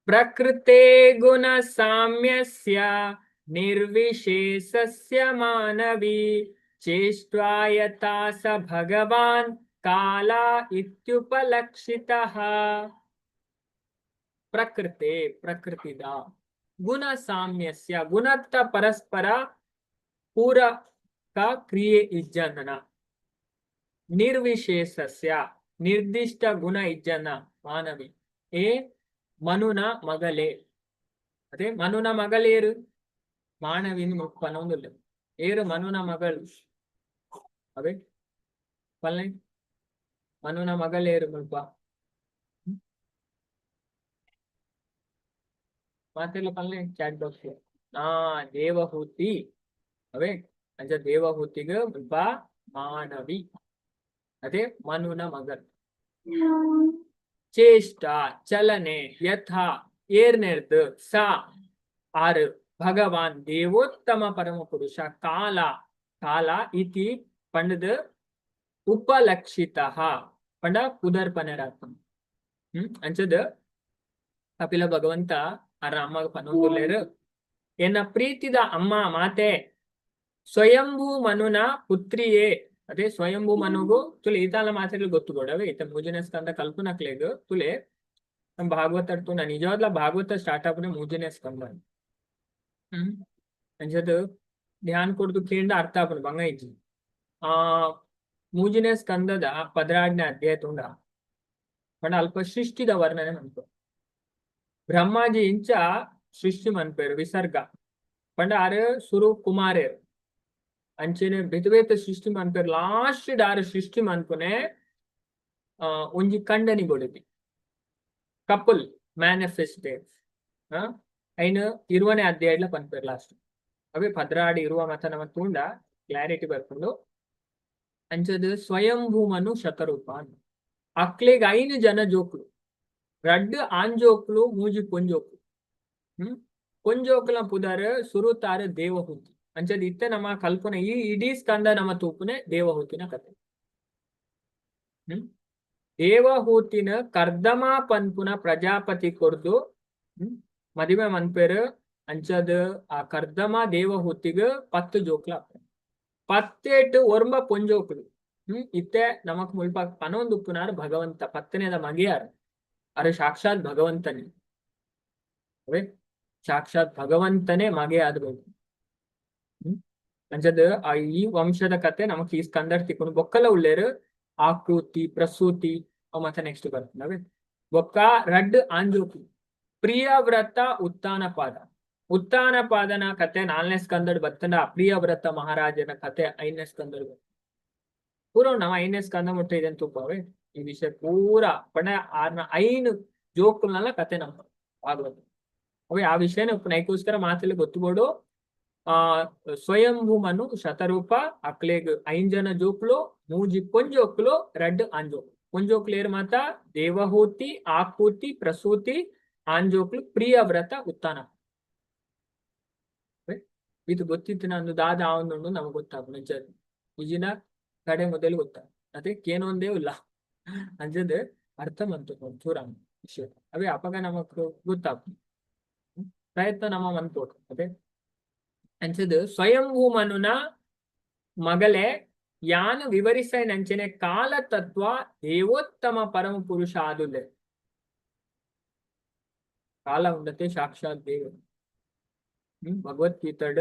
ಪ್ರಕೃತೆ ಗುಣ ಸಾಮ್ಯಸ್ಯ ನಿರ್ವಿಶೇಷಸ್ಯ ಮಾನವಿ ಚೇಷ್ಟ್ವಾ ಯಥಾ ಸ ಭಗವಾನ್ ಕಾಲ ಇತ್ಯುಪಲಕ್ಷಿತಃ. ಪ್ರಕೃತೆ ಪ್ರಕೃತಿದ ಗುಣ ಸಾಮ್ಯಸ್ಯ ಗುಣತ್ತ ಪರಸ್ಪರ ಪೂರಕ ಕ್ರಿಯೆ ಇಜ್ಜನ ನಿರ್ವಿಶೇಷಸ್ಯ ನಿರ್ದಿಷ್ಟ ಗುಣ ಇಜ್ಜನ ಮಾನವಿ ಏ ಮನುನ ಮಗಳೇ ಅದೇ ಮನುನ ಮಗಳೇರು ಮಾನವಿನ ಮುಪ್ಪನೊಂದಿಲ್ಲ ಏರು ಮನುನ ಮಗಳು ಅವೇ ಪಲ್ಲೆ ಮನುನ ಮಗಳೇರು ಮುಲ್ಪ ಮಾತೆಲ್ಲ ಪಲ್ಲೆ ಚಾಟ್ ಬಾಕ್ಸ್ ದೇವಹೂತಿ ಅವೇ ಅಂಚ ದೇವಹೂತಿಗ ಮುಲ್ಪ ಮಾನವಿ ಅದೇ ಮನುನ ಮಗಳು ಚೇಷ್ಟ ಚಲನೆ ಯಥಾ ಏರ್ನೆರ್ದು ಸ ಆರು ಭಗವಾನ್ ದೇವೋತ್ತಮ ಪರಮ ಪುರುಷ ಕಾಲ ಕಾಲ ಇತಿ ಪಂಡದ ಉಪಲಕ್ಷಿತ ಪಂಡ ಪುನರ್ಪನರಾತ್ಮ ಅಂಚದ ಕಪಿಲ ಭಗವಂತ ಅರ ಅಮ್ಮ ಪನೊಂದುಲ್ಲೇರು ಎನ್ನ ಪ್ರೀತಿದ ಅಮ್ಮ ಮಾತೆ ಸ್ವಯಂಭೂ ಮನುನ ಪುತ್ರಿಯೇ ಅದೇ ಸ್ವಯಂಭೂ ಮನುಗು ತುಲೆ ಈತಾಲ ಮಾತೆಗಳು ಗೊತ್ತುಕೊಡವೆ ಈತ ಮೂಜನೆ ಸ್ಕಂದ ಕಲ್ಪನಕ್ಲೇಗು ತುಲೆ ನಮ್ ಭಾಗವತ ಅಡ್ತು ನಾ ನಿಜವಾದ್ಲ ಭಾಗವತ ಸ್ಟಾರ್ಟ್ ಆಪನೆ ಮೂಜನೆ ಸ್ಕಂದ ಅಂಚದು ಧ್ಯಾನ್ ಕೊಡ್ದು ಕೇಂದ್ರ ಅರ್ಥ ಆಪನ ಬಂಗ ಇಜ್ಜಿ ಮೂಜನೆ ಸ್ಕಂದದ 16ನೇ ಅಧ್ಯಾಯ ತುಂಡ ಪಂಡ ಅಲ್ಪ ಸೃಷ್ಟಿದ ವರ್ಣನೆ ಮನ್ಪು ಬ್ರಹ್ಮಾಜಿ ಇಂಚ ಸೃಷ್ಟಿ ಮನ್ಪೇರು ವಿಸರ್ಗ ಪಂಡ ಆರು ಸುರು ಕುಮಾರೇರು ಅಂಚೆನೆ ಬೇತ ಸೃಷ್ಟಿ ಮನ್ಪೇರು ಲಾಸ್ಟ್ ಆರು ಸೃಷ್ಟಿ ಮನ್ಪುನೆ ಒಂಜಿ ಕಂಡನಿ ಕೊಡಿತಿ ಕಪಲ್ ಮ್ಯಾನಿಫೆಸ್ಟೇಟ್ ಐನು 20ನೇ ಅಧ್ಯಾಯಡ್ಲ ಪನ್ಪೇರು ಲಾಸ್ಟ್ ಅವೇ 16 ಇರುವ ಮತ ನಮ್ಮ ತೂಂಡ ಕ್ಲಾರಿಟಿ ಬರ್ಕೊಂಡು ಅಂಚದು ಸ್ವಯಂಭೂಮನು ಶತರೂಪ ಅಕ್ಲೆಗ್ 5 ಜನ ಜೋಕ್ಲು ರಡ್ಡು ಆಂಜೋಕ್ಲು ಮೂಜಿ ಪೊಂಜೋಕ್ಲು ಪೊಂಜೋಕ್ಲ ಪುದರ್ ಸುರುತಾರ ದೇವಹೂತಿ ಅಂಚದ ಇತ್ತೆ ನಮ್ಮ ಕಲ್ಪನೆ ಈ ಇಡೀ ಸ್ಕಂದ ನಮ್ಮ ತೂಪುನೆ ದೇವಹೂತಿನ ಕತೆ ದೇವಹೂತಿನ ಕರ್ದಮ ಪನ್ಪುನ ಪ್ರಜಾಪತಿ ಕೊರ್ದು ಮದಿಮೆ ಮನ್ಪೇರು ಅಂಚದ ಆ ಕರ್ದಮ ದೇವಹೂತಿಗ 10 ಜೋಕ್ಲ ಪತ್ತೇಟು ಒರ್ಮ ಪೊಂಜೋಕ್ಲು ಇತ್ತೆ ನಮಕ್ ಮುಲ್ಪ ಪನೊಂದು ಉಪ್ಪುನಾರು ಭಗವಂತ 10ನೇದ ಮಗೆಯಾರು ಅರೆ ಸಾಕ್ಷಾತ್ ಭಗವಂತನೇ ಅವೇ ಸಾಕ್ಷಾತ್ ಭಗವಂತನೇ ಮಗೆ ಆದ್ಬೇಕು ಅಂಚದ ಈ ವಂಶದ ಕತೆ ನಮಕ್ ಈ ಸ್ಕಂದರ್ ತಿಕ್ಕೊಂಡು ಬೊಕ್ಕಲ ಉಳ್ಳೇರು ಆಕೃತಿ ಪ್ರಸೂತಿ ಮತ್ತೆ ನೆಕ್ಸ್ಟ್ ಬರ್ತವೆ ಬೊಕ್ಕ ರಡ್ ಆಂಜೋಕಿ ಪ್ರಿಯವ್ರತ ಉತ್ತಾನ ಪಾದನ ಕತೆ 4ನೇ ಸ್ಕಂದಡ್ ಬರ್ತಂಡ ಪ್ರಿಯವ್ರತ ಮಹಾರಾಜನ ಕತೆ 5ನೇ ಸ್ಕಂದಡ್ ಪೂರ ನಾವು 5ನೇ ಸ್ಕಂದ ಮುಟ್ಟ ಇದೆಂತ ತುಪ್ಪವೇ ಈ ವಿಷಯ ಪೂರ ಪಣ 5 ಜೋಕುಲ್ನೆಲ್ಲ ಕತೆ ನಮ್ಮ ಭಾಗವತ ಅವೇ ಆ ವಿಷಯನ ನೈಕೋಸ್ಕರ ಮಾತಲ್ಲಿ ಗೊತ್ತುಬೋಡು ಸ್ವಯಂಭೂಮನು ಶತರೂಪ ಅಕ್ಲೇಗ್ 5 ಜನ ಜೋಕ್ಲು ಮೂಜಿ ಪೊಂಜೋಕ್ಲು ರಡ್ ಆಂಜೋಕ್ಲು ಪೊಂಜೋಕ್ಲು ಏರ್ ಮಾತ ದೇವಹೂತಿ ಆಕೂತಿ ಪ್ರಸೂತಿ ಆಂಜೋಕ್ಲು ಪ್ರಿಯವ್ರತ ಉತ್ತಾನ ಇದು ಗೊತ್ತಿತ್ತು ನಂದು ದಾದ ಅವನು ನಮಗ್ ಗೊತ್ತಾಗ ನಿಜ ನಿಜಿನ ಕಡೆ ಮೊದಲು ಗೊತ್ತಾಗ ಅದೇ ಏನೊಂದೇ ಇಲ್ಲ ಅಂಜದ್ ಅರ್ಥ ಬಂತು ಚೂರ ವಿಷಯ ಅವೇ ಅಪಗ ನಮಕ್ ಗೊತ್ತಾಗ ಪ್ರಯತ್ನ ನಮ್ಮ ಮನ್ಪೋಟು ಅದೇ ಅಂಚದು ಸ್ವಯಂಭೂಮನುನ ಮಗಳೇ ಯಾನ ವಿವರಿಸೈ ನಂಚನೆ ಕಾಲ ತತ್ವ ದೇವೋತ್ತಮ ಪರಮ ಪುರುಷ ಆದುಲೆ ಕಾಲ ಉಂಡತೆ ಸಾಕ್ಷಾತ್ ದೇವ ಭಗವದ್ಗೀತಾಡ್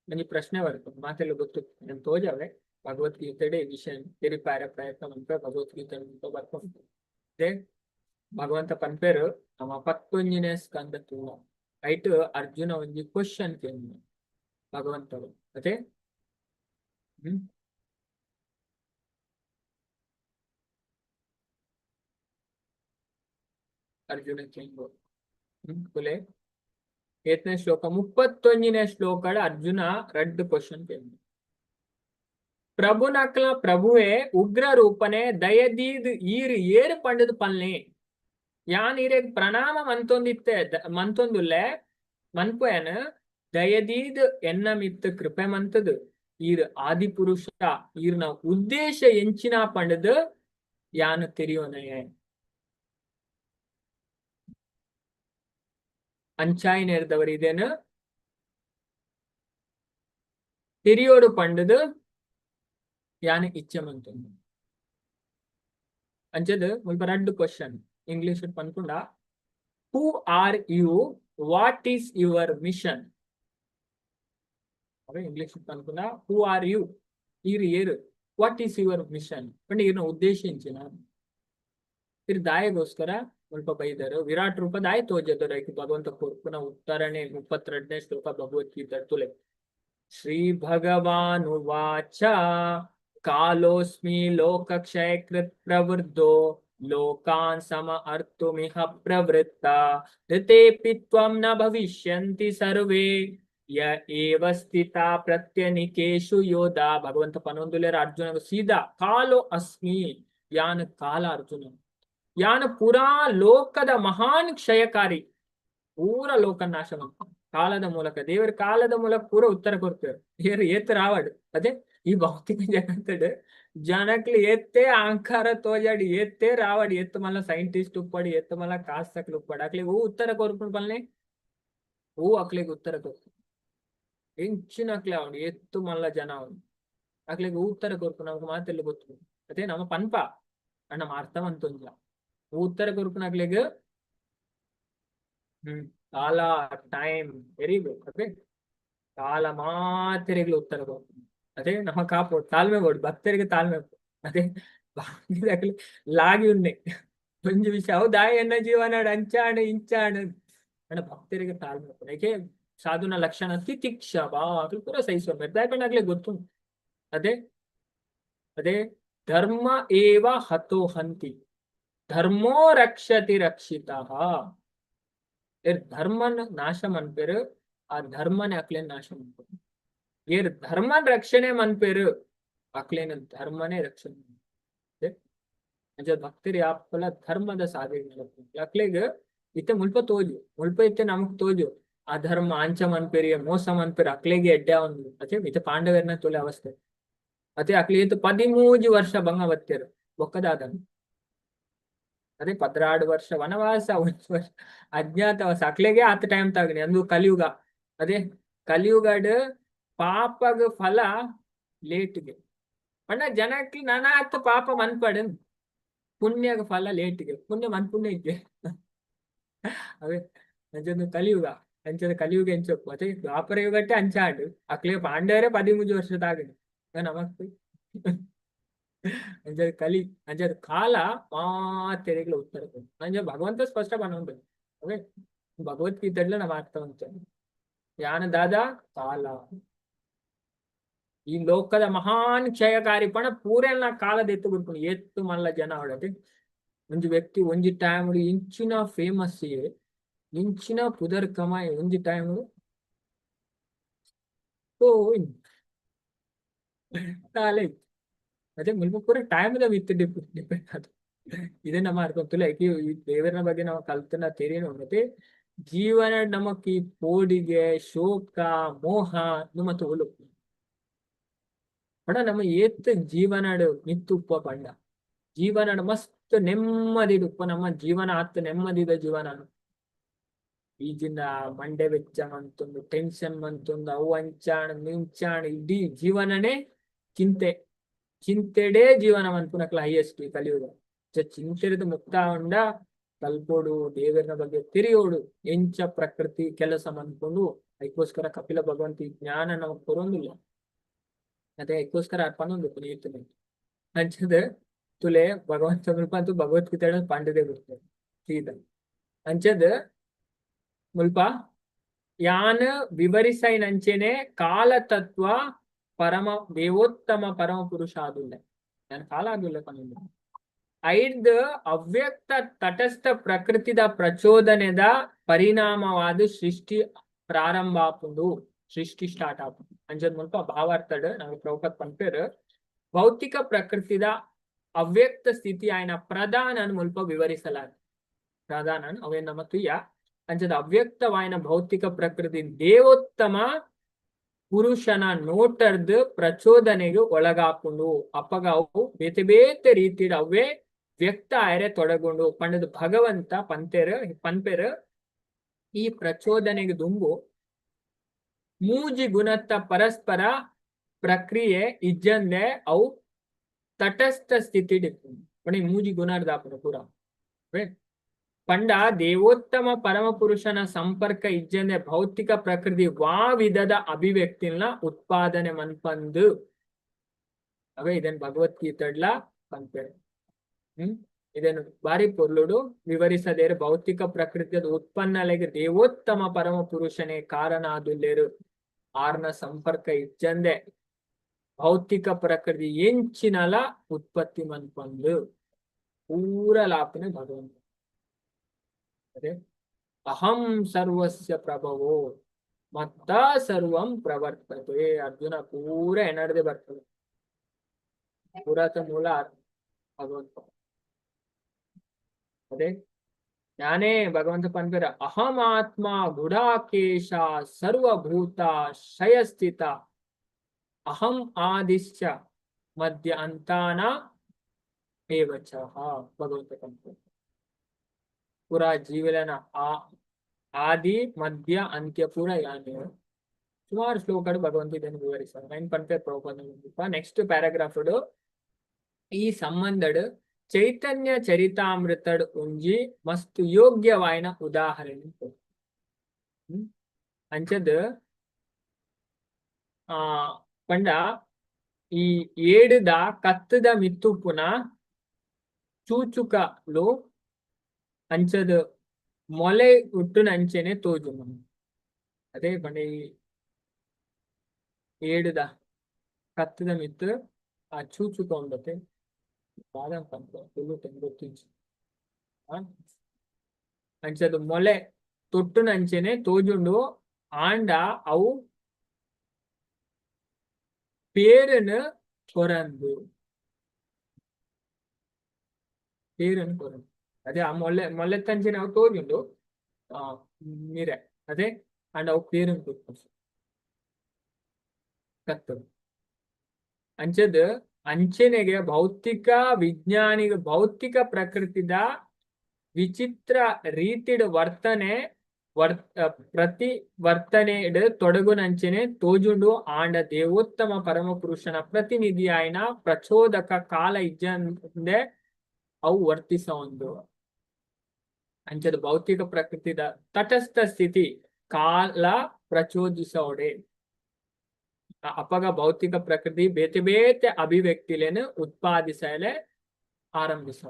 ನನಗೆ ಪ್ರಶ್ನೆ ಬರ್ತದೆ ಮಾತೆಲ್ಲ ಗೊತ್ತು ನಾನು ತೋಜಾವೆ ಭಗವದ್ಗೀತೆ ವಿಷಯ ತಿರಿಪಾರ ಪ್ರಯತ್ನ ಮಂತ್ರ ಭಗವದ್ಗೀತೆ ಬರ್ಕೊಂಡು ಅದೇ ಭಗವಂತ ಪನ್ಪೇರು ನಮ್ಮ 11ನೇ ಸ್ಕಂದ ತೂಲ ಐಟ್ ಅರ್ಜುನ ಒಂಜಿ ಕ್ವಶನ್ ಕೇಳಿದ ಭಗವಂತರು ಅದೇ ಅರ್ಜುನ ಕೇಂದ್ರ ಕುಲೆ 8ನೇ ಶ್ಲೋಕ 31ನೇ ಶ್ಲೋಕಡ ಅರ್ಜುನ 2 ಕ್ವಶನ್ ಕೇಳಿದ ಪ್ರಭುನಕ್ಲ ಪ್ರಭುವೆ ಉಗ್ರ ರೂಪನೆ ದಯದೀದ್ ಈರ್ ಏರ್ ಪಂಡದು ಪಲ್ನೆ ಯಾನ್ ಇರೆಗ್ ಪ್ರಣಾಮ ಮಂತೊಂದುಲ್ಲೆ ಮನ್ಪಯನ್ ದಯದೀದ್ ಎನ್ನ ಮಿತ್ ಕೃಪೆ ಮಂತದು ಈರ್ ಆದಿಪುರುಷ ಈರ್ನ ಉದ್ದೇಶ ಎಂಚಿನ ಪಂಡದು ಯಾನ್ ತಿರಿಯೋನಯೆ ಅಂಚಾಯಿ ನೇರ್ದವರು ಇದೇನು ತಿರಿಯೋಡು ಪಂಡದು ಯಾನ್ ಇಚ್ಛೆ ಮಂತೊಂದು ಅಂಚದು ಮುಲ್ಪ 2 ಕ್ವಶನ್ ಇಂಗ್ಲಿಷ್ ಪನ್ಪುಂಡ who are you what is your mission English ಪನ್ಪುಂಡ ಹೂ ಆರ್ ಯು ಈರ್ ಏರು ವಾಟ್ ಈಸ್ ಯುವರ್ ಮಿಷನ್ ಪಂಡ ಇರ್ನ ಉದ್ದೇಶ ಇಂಚಿನ ಇರ್ ದಾಯಗೋಸ್ಕರ ಮುಲ್ಪ ಬೈದರು ವಿರಾಟ್ ರೂಪ ದಾಯ ತೋಜದರು ಐಕ್ ಭಗವಂತ ಕೊರ್ಪುನ ಉತ್ತರನೆ 32ನೇ ಶ್ಲೋಕ ಭಗವದ್ಗೀತೆ ತುಲೆ ಶ್ರೀ ಭಗವಾನ್ ಉವಾಚ ಕಾಲೋಸ್ಮಿ ಲೋಕಕ್ಷಯ ಕೃತ್ ಪ್ರವೃದ್ಧೋ ಲೋಕಾನ್ ಸಮ ಅರ್ತುಮಿಹ ಪ್ರವೃತ್ತ ಋತೇಪಿ ತ್ವಂ ನ ಭವಿಷ್ಯಂತಿ ಸರ್ವೇ ಯ ಏವ ಸ್ಥಿತ ಪ್ರತ್ಯನಿಕೇಶು ಯೋಧ ಭಗವಂತ ಪನೊಂದುಲೆರ ಅರ್ಜುನ ಸೀದಾ ಕಾಲೋ ಅಸ್ಮಿ ಯಾನ್ ಕಾಲ ಅರ್ಜುನ ಯಾನ್ ಪುರಾ ಲೋಕದ ಮಹಾನ್ ಕ್ಷಯಕಾರಿ ಪೂರ ಲೋಕ ನಾಶ ಕಾಲದ ಮೂಲಕ ದೇವರ ಕಾಲದ ಮೂಲಕ ಪೂರ ಉತ್ತರ ಕೊಡ್ತೇವೆ ಏತ್ ರಾವಡ್ ಅದೇ ಈ ಭೌತಿಕ ಜಗತ್ತಡ್ ಜನಕ್ಲಿ ಎತ್ತೇ ಅಹಂಕಾರ ತೋಜಾಡಿ ಎತ್ತೇ ರಾವಡಿ ಎತ್ತು ಮಲ್ಲ ಸೈಂಟಿಸ್ಟ್ ಉಪ್ಪಡಿ ಎತ್ತು ಮಲ್ಲ ಕಾಸ್ ಸಕ್ಲು ಉಪ್ಪಡಿ ಅಕ್ಲಿಗೆ ಹೂ ಉತ್ತರ ಕೊರ್ಕೊಂಡು ಬಲ್ನೆ ಹೂ ಅಕ್ಲಿಗೆ ಉತ್ತರ ಕೊರ್ಕು ಹೆಂಚಿನ ಅಕ್ಲೆ ಅವನು ಎತ್ತು ಮಲ್ಲ ಜನ ಅವನು ಅಕ್ಲಿಗೆ ಉತ್ತರ ಕೊರ್ಕು ನಮ್ಗೆ ಮಾತೆಲ್ಲ ಗೊತ್ತು ಅದೇ ನಮ್ಮ ಪನ್ಪ ನಮ್ಮ ಅರ್ಥ ಅಂತೊಂಜ ಉತ್ತರ ಕೊರ್ಕು ಅಕ್ಲಿಗೆ ಕಾಲ ಟೈಮ್ ವೆರಿ ಗುಡ್ ಅದೇ ಕಾಲ ಮಾತೆರೆಗ್ಲು ಉತ್ತರ ಕೊರ್ಕು ಅದೇ ನಮ್ಮ ಕಾಪು ತಾಳ್ಮೆ ಕೊಡು ಭಕ್ತರಿಗೆ ತಾಳ್ಮೆ ಅದೇ ಲಾಗಿ ಉನ್ನೆ ಒಂದು ವಿಷಯ ಹೌದಾ ಎನ್ನ ಜೀವನ ಅಂಚಾಣ ಇಂಚಾಣ ಅಣ್ಣ ಭಕ್ತರಿಗೆ ತಾಳ್ಮೆ ಕೊಡು ಯಾಕೆ ಸಾಧುನ ಲಕ್ಷಣ ತಿತಿಕ್ಷ ಬಾಗ್ಲು ಪೂರ ಸಹಿಸುವ ಮೆದ್ದಾಕೊಂಡಾಗ್ಲೇ ಗೊತ್ತು ಅದೇ ಅದೇ ಧರ್ಮ ಏವ ಹತೋ ಹಂತಿ ಧರ್ಮೋ ರಕ್ಷತಿ ರಕ್ಷಿತ ಧರ್ಮನ ನಾಶ ಮನ್ಪೇರು ಆ ಧರ್ಮನೇ ಅಕ್ಲೇನ್ ನಾಶ ಮನ್ಪೇರು ಏರ್ ಧರ್ಮನ್ ರಕ್ಷಣೆ ಮನ್ಪೇರು ಅಕ್ಲೇನ ಧರ್ಮನೇ ರಕ್ಷಣೆ ಭಕ್ತರಿ ಆಪಲ ಧರ್ಮದ ಸಾಧನೆ ಅಕ್ಲೆಗ್ ಇತ್ತೆ ಮುಲ್ಪ ತೋಜು ಮುಲ್ಪ ಇತ್ತೆ ನಮಗ್ ತೋಜು ಆ ಧರ್ಮ ಅಂಚ ಮನ್ಪೇರಿ ಮೋಸ ಮನ್ಪೇರಿ ಅಕ್ಲೆಗೆ ಎಡ್ಡೆ ಒಂದು ಅದೇ ಇತ್ತೆ ಪಾಂಡವರ್ನ ತೊಲೆ ಅವಸ್ಥೆ ಅದೇ ಅಕ್ಲಿ ಇತ್ತು 13 ವರ್ಷ ಭಂಗ ಬತ್ತೇರು ಬೊಕ್ಕದಾದ ಅದೇ 16 ವರ್ಷ ವನವಾಸ 1 ವರ್ಷ ಅಜ್ಞಾತವಾಸ ಅಕ್ಲೆಗೆ ಆತ ಟೈಮ್ ತಗನಿ ಅಂದು ಕಲಿಯುಗ ಅದೇ ಕಲಿಯುಗಡ್ ಪಾಪಗ ಫಲ ಲೇಟ್ಗೆ ಅಣ್ಣ ಜನಕ್ಕೆ ನಾನಾತ್ ಪಾಪ ಮನ್ಪಡನ್ ಪುಣ್ಯಗ ಫಲ ಲೇಟ್ಗೆ ಪುಣ್ಯ ಮನ್ಪುಣ್ಯ ಇದ್ದೆ ಅವೇ ಅಂಚದು ಕಲಿಯುಗ ಅಂಚದ ಕಲಿಯುಗ ಎಂಚಪ್ಪು ಅದೇ ದ್ವಾಪರ ಯುಗಟ್ಟೆ ಅಂಚಾಡು ಅಕ್ಲೆ ಪಾಂಡವರೇ 13 ವರ್ಷದಾಗಲಿ ನಮಸ್ತೆ ಅಂಚದ ಕಲಿ ಅಂಚದ ಕಾಲ ಮಾತೆರೆಗ್ಲ ಉತ್ತರ ಕೊಡು ಅಂಚ ಭಗವಂತ ಸ್ಪಷ್ಟ ಬನ್ನೊಂದು ಅವೇ ಭಗವದ್ಗೀತೆಡ್ಲ ನಮ್ಮ ಅರ್ಥವಂತ ಯಾನ ದಾದಾ ಕಾಲ ಈ ಲೋಕದ ಮಹಾನ್ ಕ್ಷಯಕಾರಿ ಪಣ ಪೂರೆಲ್ಲ ಕಾಲದ ಎತ್ತು ಬಿಡ್ಕೊಂಡು ಎತ್ತು ಮಲ್ಲ ಜನ ಹೊಡದೆ ಒಂದು ವ್ಯಕ್ತಿ ಒಂಜಿ ಟೈಮ್ ಇಂಚಿನ ಫೇಮಸ್ ಇಂಚಿನ ಪುದರ್ ಕಮಾಯಿ ಒಂಜಿ ಟೈಮ್ ಕಾಲ ಇತ್ತು ಅದೇ ಮುಲ್ಪ ಪೂರ ಟೈಮ್ದ ವಿತ್ ಡಿಪೆಂಡ್ ಅದು ಇದೇ ನಮ್ಮ ಅರ್ಥ ಈ ದೇವರ ಬಗ್ಗೆ ನಾವು ಕಲ್ತನ ತೆರೇನು ಮತ್ತೆ ಜೀವನ ನಮಕ್ ಈ ಪೋಡಿಗೆ ಶೋಕ ಮೋಹ ಮತ್ತು ಒಲು ಬಡ ನಮ್ಮ ಏತ್ ಜೀವನಾಡು ಮಿತ್ತುಪ್ಪ ಪಂಡ ಜೀವನಾಡು ಮಸ್ತ್ ನೆಮ್ಮದಿ ಉಪ್ಪ ನಮ್ಮ ಜೀವನ ಆತ್ ನೆಮ್ಮದಿದ ಜೀವನ ಈಜಿನ ಮಂಡೆ ವೆಚ್ಚ ಮಂತೊಂದು ಟೆನ್ಷನ್ ಮಂತೊಂದು ಅವು ಅಂಚಾಣ ಮಿಂಚಾಣ ಇಡೀ ಜೀವನನೇ ಚಿಂತೆಡೇ ಜೀವನ ಮನ್ಪುನಕ್ಲ ಹೈಯೆಸ್ಟ್ ಕಲಿಯುಗ ಚಿಂತೆರಿದು ಮುಕ್ತ ಉಂಡ ಕಲ್ಪೋಡು ದೇವರನ ಬಗ್ಗೆ ತಿರಿಯೋಡು ಎಂಚ ಪ್ರಕೃತಿ ಕೆಲಸ ಮನ್ಕೊಂಡು ಅದಕ್ಕೋಸ್ಕರ ಕಪಿಲ ಭಗವಂತಿ ಜ್ಞಾನ ನಮಗ್ ಕೊರೊಂದಿಲ್ಲ ಅದೇ ಅದಕ್ಕೋಸ್ಕರ ಅರ್ಪಣೆ ಪುನೀತನೆ ಅಂಚದ ತುಲೆ ಭಗವಂತ ಮುಲ್ಪ ಅಂತೂ ಭಗವದ್ಗೀತೆ ಪಾಂಡದೆ ಬಿಡ್ತೇವೆ ಸೀದಾ ಅಂಚದ ಮುಲ್ಪ ಯಾನ್ ವಿವರಿಸೈನಂಚೆನೆ ಕಾಲತತ್ವ ಪರಮ ದೇವೋತ್ತಮ ಪರಮ ಪುರುಷ ಆದುಲ್ಲ ನಾನು ಕಾಲ ಆದುಲ್ಲ ಪನ್ನೊಂದು ಐದ್ ಅವ್ಯಕ್ತ ತಟಸ್ಥ ಪ್ರಕೃತಿದ ಪ್ರಚೋದನೆದ ಪರಿಣಾಮವಾದ ಸೃಷ್ಟಿ ಪ್ರಾರಂಭ ಆಪುಂಡು ಸೃಷ್ಟಿ ಸ್ಟಾರ್ಟ್ ಆಪುಂಡು ಅಂಚದ ಮುಲ್ಪ ಭಾವಾರ್ಥಡ್ ನಾವು ಪ್ರಭುಪಾದ್ ಪನ್ಪೇರ್ ಭೌತಿಕ ಪ್ರಕೃತಿದ ಅವ್ಯಕ್ತ ಸ್ಥಿತಿ ಆಯ್ನ ಪ್ರಧಾನನ್ ಮುಲ್ಪ ವಿವರಿಸಲಾದ ಪ್ರಧಾನನ್ ಅವೇ ನಮ್ಮ ತುಯ್ಯ ಅಂಚದ ಅವ್ಯಕ್ತವಾಯಿನ ಭೌತಿಕ ಪ್ರಕೃತಿ ದೇವೋತ್ತಮ ಪುರುಷನ ನೋಟರ್ದು ಪ್ರಚೋದನೆಗೆ ಒಳಗಾಪುಂಡು ಅಪ್ಪಗ ಅವು ಬೇತೆ ಬೇತೆ ರೀತಿಡ್ ಅವೇ ವ್ಯಕ್ತ ಆಯ್ರೆ ತೊಡಗೊಂಡು ಪಂಡದ ಭಗವಂತ ಪನ್ಪೇರ್ ಈ ಪ್ರಚೋದನೆಗೆ ದುಂಬು ಮೂಜಿ ಗುಣತ್ತ ಪರಸ್ಪರ ಪ್ರಕ್ರಿಯೆ ಇಜ್ಜಂದೆ ಅವು ತಟಸ್ಥ ಸ್ಥಿತಿ ಪಣಿ ಮೂಜಿ ಗುಣರ್ದಾಪುರ ಪೂರ ಪಂಡ ದೇವೋತ್ತಮ ಪರಮ ಪುರುಷನ ಸಂಪರ್ಕ ಇಜ್ಜಂದೆ ಭೌತಿಕ ಪ್ರಕೃತಿ ವಾ ವಿಧದ ಅಭಿವ್ಯಕ್ತಿನ ಉತ್ಪಾದನೆ ಮನ್ಪಂದು ಅವೇ ಇದನ್ ಭಗವದ್ಗೀತಡ್ಲ ಪನ್ಪೇರು ಇದನ್ನು ಬಾರಿ ಪೊರ್ಲುಡು ವಿವರಿಸದೇರು ಭೌತಿಕ ಪ್ರಕೃತಿಯ ಉತ್ಪನ್ನಲೆಗೆ ದೇವೋತ್ತಮ ಪರಮ ಪುರುಷನೇ ಕಾರಣ ಆದುಲ್ಲೇರು ಆರ್ನ ಸಂಪರ್ಕ ಇಜ್ಜಂದೆ ಭೌತಿಕ ಪ್ರಕೃತಿ ಎಂಚಿನಲ ಉತ್ಪತ್ತಿ ಮನ್ಪಂದು ಪೂರ ಲಾಪನೆ ಭಗವಂತ ಅದೇ ಅಹಂ ಸರ್ವಸ್ಯ ಪ್ರಭವೋ ಮತ್ತ ಸರ್ವಂ ಪ್ರವರ್ತತೆ ಅರ್ಜುನ ಪೂರ ಎನಡದೆ ಬರ್ತದೆ ಪುರಾತ ಮೂಲ ಭಗವಂತ ಅದೇ ನಾನೇ ಭಗವಂತ ಪನ್ಪೇರ ಅಹಂ ಆತ್ಮ ಗುಡಾಕೇಶ ಸರ್ವಭೂತ ಶಯಸ್ಥಿತ ಅಹಂ ಆದಿಶ್ಚ ಮಧ್ಯ ಅಂತಾನ ಏವಚ ಭಗವಂತ ಪನ್ಪೇರ ಪೂರಾ ಜೀವನ ಆದಿ ಮಧ್ಯ ಅಂತ್ಯ ಪೂರ ಯಾನೆ ಸುಮಾರು ಶ್ಲೋಕಗಳು ಭಗವಂತ ಇದನ್ನು ವಿವರಿಸ್ತಾರೆ ನೈನ್ ಪನ್ಪೇರ್ ಪ್ರಭುಪಾದ ನೆಕ್ಸ್ಟ್ ಪ್ಯಾರಾಗ್ರಾಫ್ ಈ ಸಂಬಂಧಡ್ ಚೈತನ್ಯ ಚರಿತಾಮೃತಡ್ ಒಂಜಿ ಮಸ್ತ್ ಯೋಗ್ಯವಾಯಿನ ಉದಾಹರಣೆ ಅಂಚದ್ ಪಂಡ ಈ ಏಡುದ ಕತ್ತದ ಮಿತ್ತುಪುನ ಚೂಚುಕಲು ಅಂಚದ ಮೊಲೆ ಹುಟ್ಟುನ ಅಂಚೆನೆ ತೋಜು ಅದೇ ಪಂಡ ಈ ಏಡುದ ಕತ್ತದ ಮಿತ್ತು ಆ ಚೂಚುಕ ಉಂಡತೆ ಬಾದಾಮ್ ಪಂಪ ಗೊತ್ತಿಂಚು ಅಂಚದು ಮೊಲೆ ತೊಟ್ಟುನ ಅಂಚೆನೆ ತೋಜುಂಡು ಆಂಡ ಅವು ಪೇರನ್ನು ಕೊರಂದು ಅದೇ ಆ ಮೊಲೆ ತಂಚೆ ನಾವು ತೋಜುಂಡು ಮಿರೆ ಅದೇ ಅಂಡ್ ಅವು ಪೇರನ್ನು ಕೊಟ್ಟು ಕತ್ತದು ಅಂಚದ ಅಂಚೆನೆಗೆ ಭೌತಿಕ ವಿಜ್ಞಾನಿಗ ಭೌತಿಕ ಪ್ರಕೃತಿದ ವಿಚಿತ್ರ ರೀತಿಡ್ ವರ್ತನೆ ಪ್ರತಿವರ್ತನೆಡ್ ತೊಡಗುನಂಚೆನೆ ತೋಜುಂಡು ಆಂಡ ದೇವೋತ್ತಮ ಪರಮ ಪುರುಷನ ಪ್ರತಿನಿಧಿಯಾಯಿನ ಪ್ರಚೋದಕ ಕಾಲ ಇಜ್ಜಂದೆ ಅವು ವರ್ತಿಸೊಂದು ಅಂಚದ ಭೌತಿಕ ಪ್ರಕೃತಿದ ತಟಸ್ಥ ಸ್ಥಿತಿ ಕಾಲ ಪ್ರಚೋದಿಸೋಡೆ ಅಪಗ ಭೌತಿಕ ಪ್ರಕೃತಿ ಬೇತೆ ಬೇತೆ ಅಭಿವ್ಯಕ್ತಿಲೇನು ಉತ್ಪಾದಿಸಲೆ ಆರಂಭಿಸೋ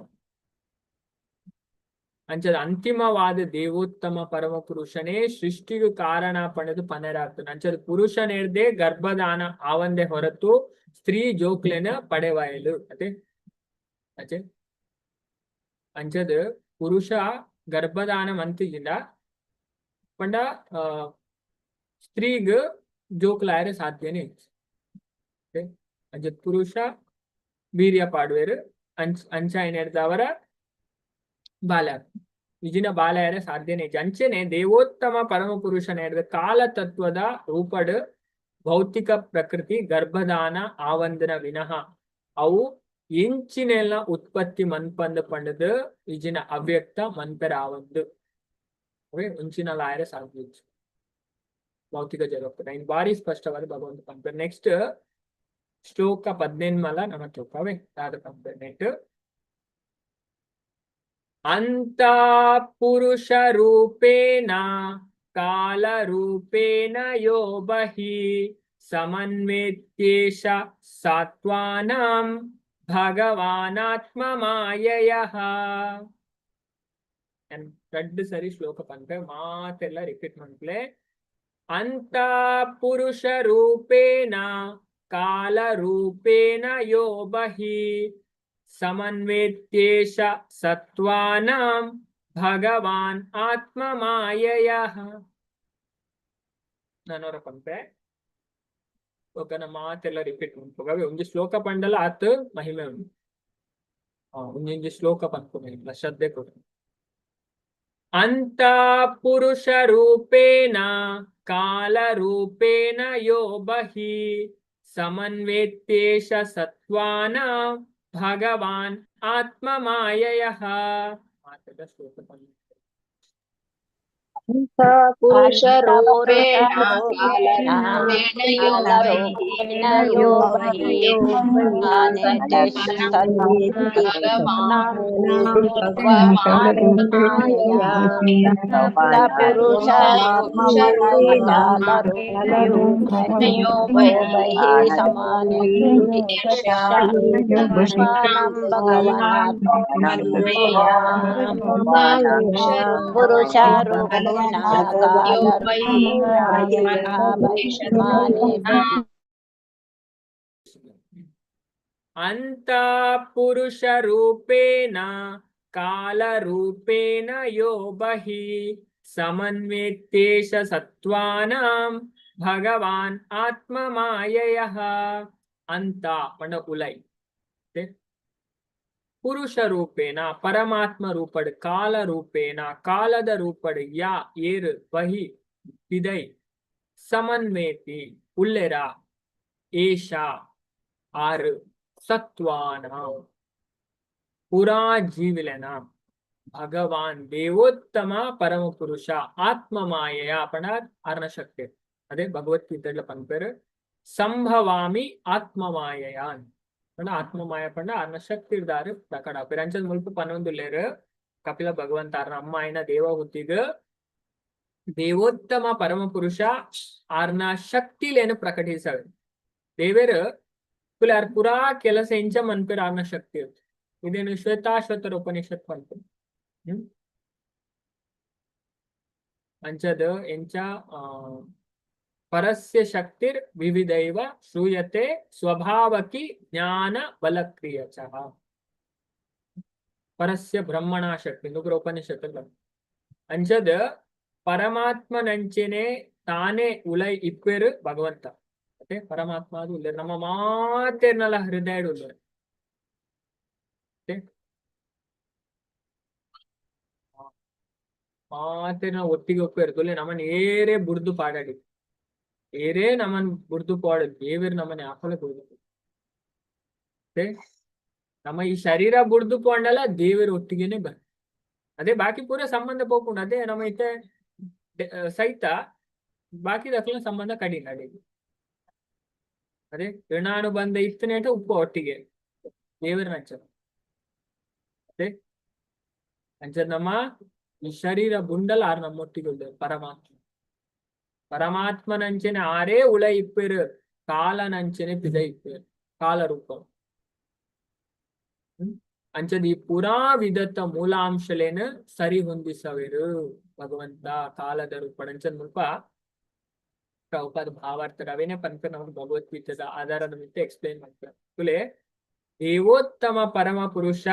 ಅಂಚದ ಅಂತಿಮವಾದ ದೇವೋತ್ತಮ ಪರಮ ಪುರುಷನೇ ಸೃಷ್ಟಿಗೂ ಕಾರಣ ಪಡೆದು ಪನರಾಗ್ತದೆ ಅಂಚದ ಪುರುಷನೇರ್ದೆ ಗರ್ಭದಾನ ಆವಂದೆ ಹೊರತು ಸ್ತ್ರೀ ಜೋಕ್ಲೆನ ಪಡೆವಾಯಲು ಅದೇ ಅಚೆ ಅಂಚದ ಪುರುಷ ಗರ್ಭದಾನ ಮಂತಿಗಿಂದ ಪಂಡ ಸ್ತ್ರೀಗ ಜೋಕ್ಲಾಯರೆ ಸಾಧ್ಯನೇ ಅಂಚ ಪುರುಷ ವೀರ್ಯ ಪಾಡುವೆರು ಅಂಚ ಏನೇಳ್ದವರ ಬಾಲ ಇಜಿನ ಬಾಲಯರ ಸಾಧ್ಯನೇ ಅಂಚೆನೆ ದೇವೋತ್ತಮ ಪರಮ ಪುರುಷನೇರ್ದ ಕಾಲ ತತ್ವದ ರೂಪಡ್ ಭೌತಿಕ ಪ್ರಕೃತಿ ಗರ್ಭದಾನ ಆವಂದನ ವಿನಃ ಅವು ಎಂಚಿನೆಲ್ಲ ಉತ್ಪತ್ತಿ ಮನ್ಪಂದ ಪಂಡದು ಇಜಿನ ಅವ್ಯಕ್ತ ಮನ್ಪೆರ ಆವಂದು ಅವೇ ಉಂಚಿನ ಲಾಯರ ಸಾಧ್ಯ ಭೌತಿಕ ಜಗತ್ತು ಇನ್ ಬಾರಿ ಸ್ಪಷ್ಟವಾದ ಭಗವಂತ ಪಂಪೇರ್ ನೆಕ್ಸ್ಟ್ ಶ್ಲೋಕ 18 ನಮ್ಮ ಚೌಕವೇ ಯಾವ್ದ ಪಂಪೇರ್ ನೆಟ್ ಅಂತ ಪುರುಷ ರೂಪೇಣ ಕಾಲ ರೂಪೇಣ ಯೋ ಬಹಿ ಸಮನ್ವೇತ್ಯೇಷ ಸತ್ವಾನಾಂ ಭಗವಾನಾತ್ಮಮಾಯಯಃ. ಎರಡು ಸರಿ ಶ್ಲೋಕ ಬಂದ್ರೆ ಮಾತೆಲ್ಲ ರಿಪೀಟ್ ಮಾಡ್ಲೆ. ಅಂತ ಪುರುಷ ರೂಪೇಣ ಕಾಲ ರೂಪೇಣ ಯೋ ಬಹಿ ಸಮನ್ವೇತ್ಯೇಷ ಸತ್ವಾನಾಂ ಭಗವಾನ್ ಆತ್ಮಮಾಯಯಃ. ನಾನವರ ಪಂಪೆ ಒಕ್ಕನ ಮಾತೆಲ್ಲ ರಿಪೀಟ್ ಮಾಡ್ಕೋಗ ಒಂಜಿ ಶ್ಲೋಕ ಪಂಡಲ ಆತ್ ಮಹಿಮೆ ಉಂಟು. ಒಂಜಿ ಶ್ಲೋಕ ಪಂದ್ಕೋಗ ಶ್ರದ್ಧೆ ಕೊಡು. ಅಂತ ಪುರುಷ ರೂಪೇಣ ಕಾಲ ರೂಪೇಣ ಯೋ ಬಹಿ ಸಮನ್ವೇತ್ಯೇಷ ಸತ್ವಾನಾಂ ಭಗವಾನ್ ಆತ್ಮಮಾಯಯಃ. ಮಾತೆಲ್ಲ ಶ್ಲೋಕ ಪಂಡ ಪುರುಷ ರೂಪೇಣ ಕಾಲರೂಪೇಣ ಯೋ ಬಹಿ ಅನಿತ್ಯೇಷ ಸತ್ವಾನಾಂ ಭಗವಾನ್ ಪುರುಷ ಕಾಲರೂಪೇಣ ಯೋ ಬಹಿ ಸಮಾನೇತ್ಯೇಷ ಸತ್ವಾನಾಂ ಭಗವಾನ್ ಪುರುಷ ರೂಪೇಣ ಅಂತ ಪುರುಷ ರೂಪೇಣ ಕಾಲ ರೂಪೇಣ ಯೋ ಬಹಿ ಸಮನ್ವೇತ್ಯೇಷ ಸತ್ವಾನಾಂ ಭಗವಾನ್ ಆತ್ಮಮಾಯಯಃ. ಅಂತ ಪಂಡ ಉಲೈ ಪುರುಷ ರೂಪೇಣ ಪರಮಾತ್ಮ ರೂಪಡ್, ಕಾಲ ರೂಪೇಣ ಕಾಲದ ರೂಪಡ್, ಯಾ ಏರು ಬಹಿ ವಿದೈ ಸಮನ್ವೇತಿ ಉಲ್ಲೆರ ಏಷ ಆರು ಸತ್ವಾನ ಪುರಾ ಜೀವಿಲೆನ ಭಗವಾನ್ ದೇವೋತ್ತಮ ಪರಮ ಪುರುಷ ಆತ್ಮಮಾಯಯ ಪಣ ಅರ್ಣಶಕ್ತಿ. ಅದೇ ಭಗವದ್ಗೀತೆಗಳ ಪಂಪೇರು ಸಂಭವಾಮಿ ಆತ್ಮಮಾಯಯಾನ್ ಪಣ ಆತ್ಮಮಾಯ ಪಂಡ ಅರ್ಣ ಶಕ್ತಿ ಇರ್ದಾರು ಪ್ರಕಟ ಪಿರಂಚದ ಮುಲ್ಪ ಪನ್ನೊಂದುಲ್ಲೇರು ಕಪಿಲ ಭಗವಂತ ಅರ್ಣ ಅಮ್ಮ ಆಯ್ನ ದೇವ ಹುತ್ತಿಗ ದೇವೋತ್ತಮ ಪರಮ ಪುರುಷ ಅರ್ಣ ಶಕ್ತಿಲೇನು ಪ್ರಕಟಿಸವೆ ದೇವೇರು ಕುಲಾರ್ ಪುರಾ ಕೆಲಸ ಎಂಚ ಮನ್ಪೇರು ಅರ್ಣ ಶಕ್ತಿ ಇರುತ್ತೆ. ಇದೇನು ಶ್ವೇತಾಶ್ವತರ ಉಪನಿಷತ್ ಪಂಪೇರು ಅಂಚದ ಎಂಚ ಪರಸ್ಯ ಶಕ್ತಿರ್ ವಿವಿಧೈವ ಶ್ರೂಯತೆ ಸ್ವಭಾವಕಿ ಜ್ಞಾನ ಬಲಕ್ರಿಯಚಃ. ಪರಸ್ಯ ಬ್ರಹ್ಮಣ ಶಕ್ತಿ ನುಗ್ರ ಉಪನಿಷತ್ ಅಂಚದ ಪರಮಾತ್ಮನಂಚೆನೆ ತಾನೇ ಉಲೈ ಇಪ್ಪೇರು ಭಗವಂತ. ಮತ್ತೆ ಪರಮಾತ್ಮ ಅದು ಉಲ್ಲ ನಮ್ಮ ಮಾತೇರ್ನಲ್ಲ ಹೃದಯ ಉಲ್ಲ ಮಾತೇರ್ನ ಒಟ್ಟಿಗೆ ಒಪ್ಪಿರ್ತಲ್ಲ ನಮ್ಮನ್ನ ಏರೇ ಬುಡ್ದು ಪಾಡಾಡಿ ಏರೇ ನಮ್ಮನ್ ಬುಡ್ದು ಪಾಡ ದೇವೇರು ನಮ್ಮನೆ ಆಕಲ ಬುಡ್ದು ನಮ್ಮ ಈ ಶರೀರ ಬುಡ್ದು ಪಾಂಡಲ್ಲ ದೇವೇರು ಒಟ್ಟಿಗೆನೆ ಬರ್. ಅದೇ ಬಾಕಿ ಪೂರ ಸಂಬಂಧ ಪೋಕೊಂಡು ಅದೇ ನಮ್ಮ ಇತ್ತೆ ಸಹಿತ ಬಾಕಿ ದಕ್ಕಲ ಸಂಬಂಧ ಕಡಿಮೆ ಅಡಿಗೆ ಅದೇ ಋಣಾನುಬಂಧ ಇತ್ತನೇ ಅಂತ ಉಪ್ಪ ಒಟ್ಟಿಗೆ ದೇವರ ಅಂಚದ ಅದೇ ಅಂಚದ ನಮ್ಮ ಈ ಶರೀರ ಬುಂಡಲ್ಲ ಆರು ನಮ್ಮೊಟ್ಟಿಗೆ ಪರಮಾತ್ಮ ಪರಮಾತ್ಮನಂಚನೆ ಆರೇ ಉಳ ಇಪ್ಪೇರು ಕಾಲನಂಚನೆ ಪಿದ ಇಪ್ಪೇರು ಕಾಲ ರೂಪ ಅಂಚದ ಈ ಪುರಾ ವಿಧತ್ತ ಮೂಲಾಂಶಲೇನು ಸರಿ ಹೊಂದಿಸವೇರು ಭಗವಂತ ಕಾಲದ ರೂಪ ಅಂಚದ ಮುಲ್ಪ ಪ್ರಭುಪಾದ ಭಾವಾರ್ಥ ಅವೇನೇ ಪಂಪ ನಮಗೆ ಭಗವದ್ಗೀತೆದ ಆಧಾರದ ಮಿತ್ತೆ ಎಕ್ಸ್ಪ್ಲೇನ್ ಮಾಡ್ತಾರೆ. ಕುಲೆ ದೇವೋತ್ತಮ ಪರಮ ಪುರುಷ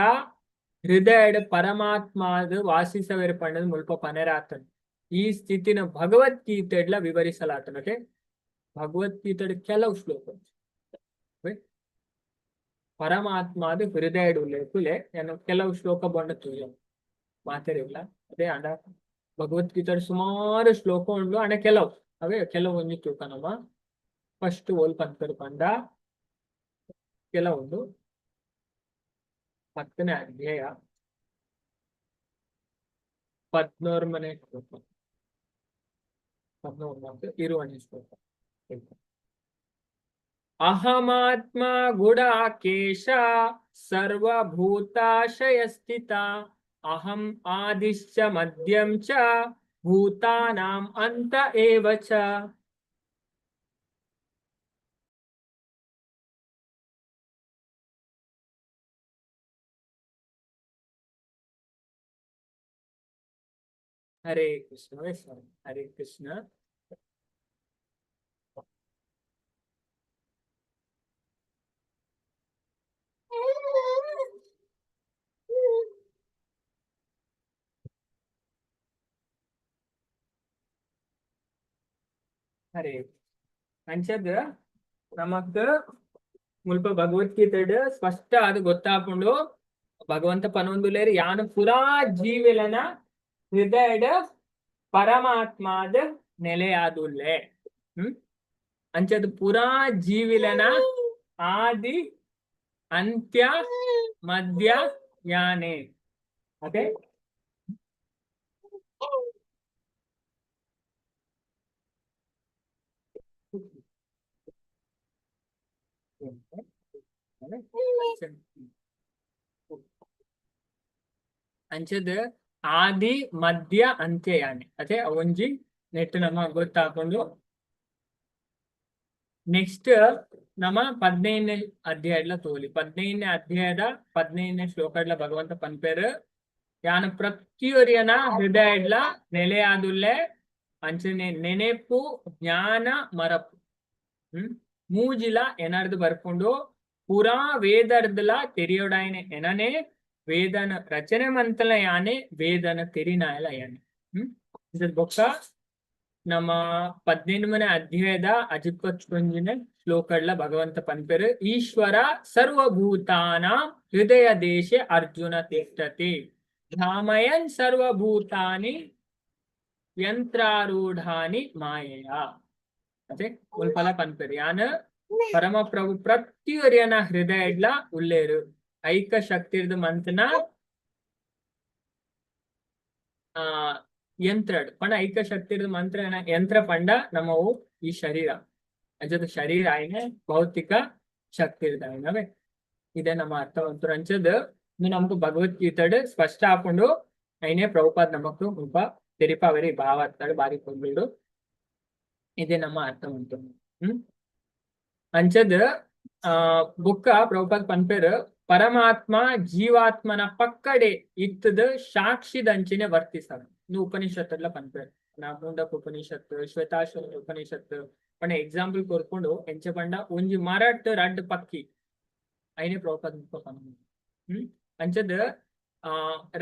ಹೃದಯ ಪರಮಾತ್ಮದು ವಾಸಿಸವೇರು ಪಂಡದ ಮುಲ್ಪ ಪನೆರಾತನ್ ಈ ಸ್ಥಿತಿನ ಭಗವದ್ಗೀತೆಡ್ಲ ವಿವರಿಸಲಾತನಕ್ಕೆ ಭಗವದ್ಗೀತೆಡ ಕೆಲವು ಶ್ಲೋಕ ಪರಮಾತ್ಮದು ಹೃದಯ ಕುಲೆ ನಾನು ಕೆಲವು ಶ್ಲೋಕ ಬಂಡ ತುಯ್ಯ ಮಾತಾಡಿಲ್ಲ ಅದೇ ಅಂಡ ಭಗವದ್ಗೀತೆಡ್ ಸುಮಾರು ಶ್ಲೋಕ ಉಂಡು ಅಂಡ ಕೆಲವು ಅವೇ ಕೆಲವು ಒಂಜಿ ತೂಕ ನಮ್ಮ ಫಸ್ಟ್ ಓಲ್ ಪಂತರು ಪಂಡ ಕೆಲವೊಂದು 10ನೇ ಅಧ್ಯಾಯ 14ನೇ ಶ್ಲೋಕ 14 ಶ್ಲೋಕ. ಅಹಮಾತ್ಮ ಗುಡಾಕೇಶ ಸರ್ವಭೂತಾಶಯ ಸ್ಥಿತ ಅಹಂ ಆದಿಶ್ಚ ಮಧ್ಯಂ ಚ ಭೂತಾನಾಂ ಅಂತ ಏವ ಚ. ಹರೇ ಕೃಷ್ಣ ಹರೇ ಕೃಷ್ಣ. ಹರೇ ಅಂಚದ ನಮಕ್ ಮುಲ್ಪ ಭಗವದ್ಗೀತೆಡ್ ಸ್ಪಷ್ಟ ಅದು ಗೊತ್ತಾಕೊಂಡು ಭಗವಂತ ಪನೊಂದುಲೇರು ಯಾನು ಪುರಾ ಜೀವಿಲನ ಹೃದಯಡ್ ಪರಮಾತ್ಮಾದ ನೆಲೆಯಾದುಲ್ಲೆ. ಅಂಚದ ಪುರಾ ಜೀವಿಲನ ಆದಿ ಅಂತ್ಯ ಮಧ್ಯ ಯಾನೆ. ಅದೇ ಅಂಚದ ಆದಿ ಮಧ್ಯ ಅಂತ್ಯ ಯಾನೆ ಅದೇ ಒಂಜಿ ನೆಟ್ ನಮ್ಮ ಗೊತ್ತಾಕೊಂಡು ನೆಕ್ಸ್ಟ್ ನಮ್ಮ 15ನೇ ಅಧ್ಯಾಯಡ್ಲ ತೋಲಿ 15ನೇ ಅಧ್ಯಾಯದ 15ನೇ ಶ್ಲೋಕಡ್ಲ ಭಗವಂತ ಪನ್ಪೇರು ಯಾನ ಪ್ರತಿಯೊರಿಯನ ಹೃದಯಡ್ಲ ನೆಲೆಯಾದುಲ್ಲೆ ಅಂಚನೆ ನೆನೆಪು ಜ್ಞಾನ ಮರಪು ಮೂಜಿಲ ಎನರ್ದು ಬರ್ಕೊಂಡು ಪುರಾ ವೇದರ್ದಲ ತೆರಿಯೋಡಾಯನೆ ಎನನೆ ವೇದನ ರಚನೆ ಮಂತಲ ಯಾನೆ ವೇದನ ತೆರಿನಾಯಲ ಯಾನೆ. ಬೊಕ್ಕ ನಮ್ಮ 18ನೇ ಅಧ್ಯಾಯದ 51ನೇ ಶ್ಲೋಕಡ್ಲ ಭಗವಂತ ಪನ್ಪೇರು ಈಶ್ವರ ಸರ್ವಭೂತಾನ ಹೃದಯ ದೇಶ ಅರ್ಜುನ ತಿಷ್ಠತಿ ಧಾಮಯನ್ ಸರ್ವಭೂತಾನಿ ಯಂತ್ರಾರೂಢಾನಿ ಮಾಯೆಯ. ಅದೇ ಉಲ್ಪಲ ಪನ್ಪೇರು ಯಾನ ಪರಮ ಪ್ರಭು ಪ್ರತಿಯೊರಿಯನ ಹೃದಯಡ್ಲ ಉಲ್ಲೇರು ಐಕ ಶಕ್ತಿರ್ದು ಮಂತನ ಯಂತ್ರಡ್ ಪಂಡ ಐಕ ಶಕ್ತಿರ್ದು ಮಂತ್ರ ಯಂತ್ರ ಪಂಡ ನಮ್ಮವು ಈ ಶರೀರ ಅಂಚದ ಶರೀರ ಆಯ್ನೆ ಭೌತಿಕ ಶಕ್ತಿ ಇರ್ತಾವೆ. ಇದೇ ನಮ್ಮ ಅರ್ಥವಂತರು ಅಂಚದ ನಮಕ್ ಭಗವದ್ಗೀತೆಡ್ ಸ್ಪಷ್ಟ ಹಾಕೊಂಡು ಐನೆ ಪ್ರಭುಪಾದ್ ನಮಕ್ ಮುಲ್ಪ ತೆರಿಪಾವರಿ ಭಾವ ಅರ್ಥಡ್ ಬಾರಿ ಕೊಂಡ್ಬಿಡು. ಇದೇ ನಮ್ಮ ಅರ್ಥವಂತರು. ಅಂಚದ ಬುಕ್ಕ ಪ್ರಭುಪಾದ್ ಪನ್ಪೇರು ಪರಮಾತ್ಮ ಜೀವಾತ್ಮನ ಪಕ್ಕಡೆ ಇತ್ತದ ಸಾಕ್ಷಿದಂಚಿನೆ ವರ್ತಿಸ್ತಾರ. ಇನ್ನು ಉಪನಿಷತ್ತಲ್ಲ ಪನ್ಪೇರು ನಾ ಮುಂಡಕ್ ಉಪನಿಷತ್ ಶ್ವೇತಾಶ್ವರ ಉಪನಿಷತ್ ಪಂಡ ಎಕ್ಸಾಂಪಲ್ ಕೊರ್ಕೊಂಡು ಎಂಚ ಪಂಡ ಒಂಜಿ ಮರಟ್ ರಡ್ ಪಕ್ಕಿ ಐನೆ ಪ್ರಭುಪಾದ್ ಅಂಚದ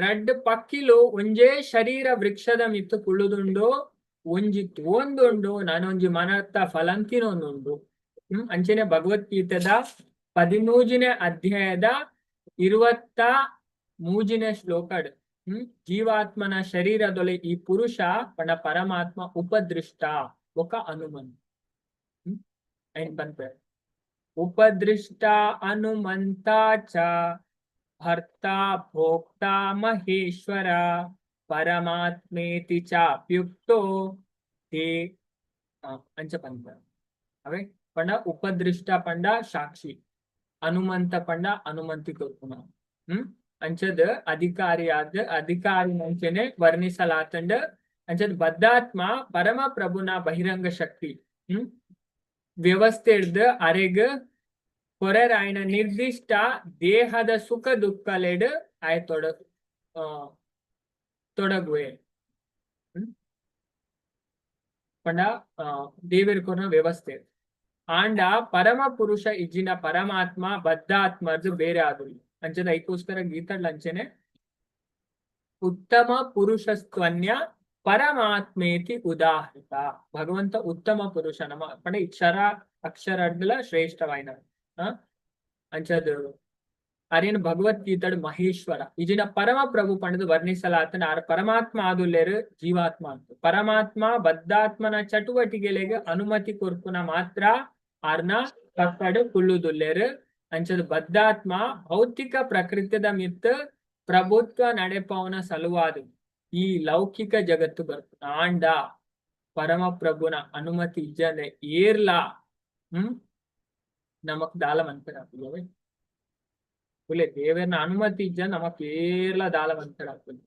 ರಡ್ ಪಕ್ಕಿಲು ಒಂಜೇ ಶರೀರ ವೃಕ್ಷದ ಮಿತ್ತು ಕುಳ್ಳುದುಂಡು ಒಂಜಿ ತೋಂದುಂಡು ನಾನೊಂಜಿ ಮನತ್ತ ಫಲಂತಿನೊಂದುಂಡು. ಅಂಚನೆ ಭಗವದ್ಗೀತೆದ 13ನೇ ಅಧ್ಯಾಯದ 23ನೇ ಶ್ಲೋಕಡ್ ಜೀವಾತ್ಮನ ಶರೀರದೊಲೆ ಈ ಪುರುಷ ಪಂಡ ಪರಮಾತ್ಮ ಉಪದೃಷ್ಟ ఒక ಹನುಮಂತ ಐನ್ ಬಂತ ಉಪದೃಷ್ಟ ಹನುಮಂತ ಚ ಭರ್ತ ಭೋಕ್ತ ಮಹೇಶ್ವರ ಪರಮಾತ್ಮೇತಿ ಚಾಪ್ಯುಕ್ತೋ ಹೇ ಅಂಚ ಪಂತ ಅವೇ ಪಂಡ ಉಪದೃಷ್ಟ ಪಂಡ ಸಾಕ್ಷಿ ಹನುಮಂತ ಪಂಡ ಹನುಮಂತಿ ತೋರ್ಪುನ ಅಂಚದ ಅಧಿಕಾರಿ ನಂಚನೆ ವರ್ಣಿಸಲಾತಂಡ ಅಂಚದ ಬದ್ಧಾತ್ಮ ಪರಮ ಪ್ರಭುನ ಬಹಿರಂಗ ಶಕ್ತಿ ವ್ಯವಸ್ಥೆ ಹಿಡ್ದು ಅರೆಗ್ ಹೊರರ್ ಆಯ್ನ ನಿರ್ದಿಷ್ಟ ದೇಹದ ಸುಖ ದುಃಖಲೆಡ್ ಆಯ್ ತೊಡಗುವೆ ಪಂಡ ದೇವರ ಕೊರ ವ್ಯವಸ್ಥೆ ಆಂಡ ಪರಮ ಪುರುಷ ಇಜ್ಜಿನ ಪರಮಾತ್ಮ ಬದ್ಧಾತ್ಮರ್ದು ಬೇರೆ ಆದುಲ್ಲ ಅಂಚದ ಐಕೋಸ್ಕರ ಗೀತಡ್ ಅಂಚನೆ ಉತ್ತಮ ಪುರುಷಸ್ತ್ವನ್ಯ ಪರಮಾತ್ಮೇತಿ ಉದಾಹೃತ. ಭಗವಂತ ಉತ್ತಮ ಪುರುಷ ನಮ್ಮ ಪಂಡ ಅಕ್ಷರಡ್ಲ ಶ್ರೇಷ್ಠವಾಯಿನ ಅಂಚದು ಅರೇನು ಭಗವದ್ಗೀತಡ್ ಮಹೇಶ್ವರ ಇಜಿನ ಪರಮ ಪ್ರಭು ಪಂಡದು ವರ್ಣಿಸಲಾತನ ಆರ ಪರಮಾತ್ಮ ಆದುಲ್ಲೇರು ಜೀವಾತ್ಮ ಅಂತ ಪರಮಾತ್ಮ ಬದ್ಧಾತ್ಮನ ಚಟುವಟಿಕೆಲೆಗೆ ಅನುಮತಿ ಕೊರ್ಪುನ ಮಾತ್ರ ಆರ್ನ ಕಕ್ಕಡು ಕುಳ್ಳುದುಲ್ಲೇರು ಅಂಚದು ಬದ್ಧಾತ್ಮ ಭೌತಿಕ ಪ್ರಕೃತಿದ ಮಿತ್ ಪ್ರಭುತ್ವ ನಡೆಪವನ ಸಲುವಾದು ಈ ಲೌಕಿಕ ಜಗತ್ತು ಬರ್ಪುನ ಆಂಡ ಪರಮ ಪ್ರಭುನ ಅನುಮತಿ ಇಜ್ಜಂದ್ರೆ ಏರ್ಲಾ ನಮಕ್ ದಾಲವಂತರಾಗ್ತದೆ ಪುಲೆ ದೇವರನ ಅನುಮತಿ ಇಜ್ಜ ನಮಕ್ ಏರ್ಲ ದಾಲವಂತರಾಗ್ತದೆ.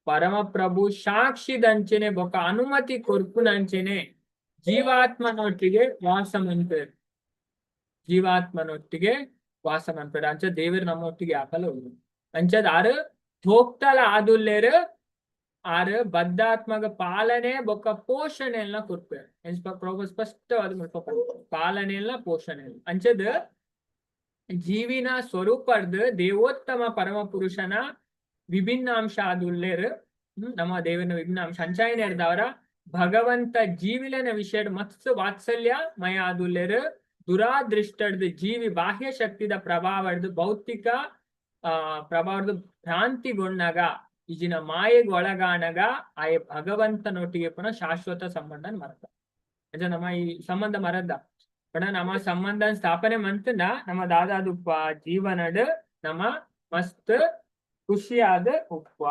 ಪರಮ ಪ್ರಭು ಸಾಕ್ಷಿದಂಚನೆ ಬೊಕ ಅನುಮತಿ ಕೊರ್ಪುನಂಚನೆ ಜೀವಾತ್ಮನೊಟ್ಟಿಗೆ ವಾಸ ಮಂಪೇರು ಜೀವಾತ್ಮನೊಟ್ಟಿಗೆ ವಾಸ ಮಂಪೇರು ಅಂಚ ದೇವರು ನಮ್ಮೊಟ್ಟಿಗೆ ಆಕಲ ಅಂಚದ ಆರು ಹೋಗ್ತಲ ಆದುಲ್ಲೇರು ಆರು ಬದ್ಧಾತ್ಮಕ ಪಾಲನೆ ಬೊಕ್ಕ ಪೋಷಣೆ ಎಲ್ಲ ಕೊಡ್ಪೇರು ಸ್ಪಷ್ಟವಾದ ಪಾಲನೆ ಎಲ್ಲ ಪೋಷಣೆ ಎಲ್ಲ ಅಂಚದ್ ಜೀವಿನ ಸ್ವರೂಪದ ದೇವೋತ್ತಮ ಪರಮ ಪುರುಷನ ವಿಭಿನ್ನಾಂಶ ಆದುಲ್ಲೇರು ನಮ್ಮ ದೇವನ ವಿಭಿನ್ನಾಂಶ ಅಂಚಾಯನೆ ಇರ್ದವರ ಭಗವಂತ ಜೀವಿಲನ ವಿಷಯ ಮತ್ಸ ವಾತ್ಸಲ್ಯ ಮಯ ಆದುಲ್ಲೇರು ದುರಾದೃಷ್ಟದ ಜೀವಿ ಬಾಹ್ಯ ಶಕ್ತಿದ ಪ್ರಭಾವದ ಭೌತಿಕ ಪ್ರಭಾವದ ಭ್ರಾಂತಿಗೊಂಡಾಗ ಈಜಿನ ಮಾಯೆಗೆ ಒಳಗಾಣಗ ಆಯ ಭಗವಂತನೊಟ್ಟಿಗೆ ಪುನಃ ಶಾಶ್ವತ ಸಂಬಂಧ ಮರದ ಅಜ ನಮ್ಮ ಈ ಸಂಬಂಧ ಮರದ ಪಣ ನಮ್ಮ ಸಂಬಂಧ ಸ್ಥಾಪನೆ ಮಂತನ ನಮ್ಮ ದಾದಾದ ಉಪ್ಪ ಜೀವನದ ನಮ್ಮ ಮಸ್ತ್ ಖುಷಿಯಾದ ಉಪ್ಪ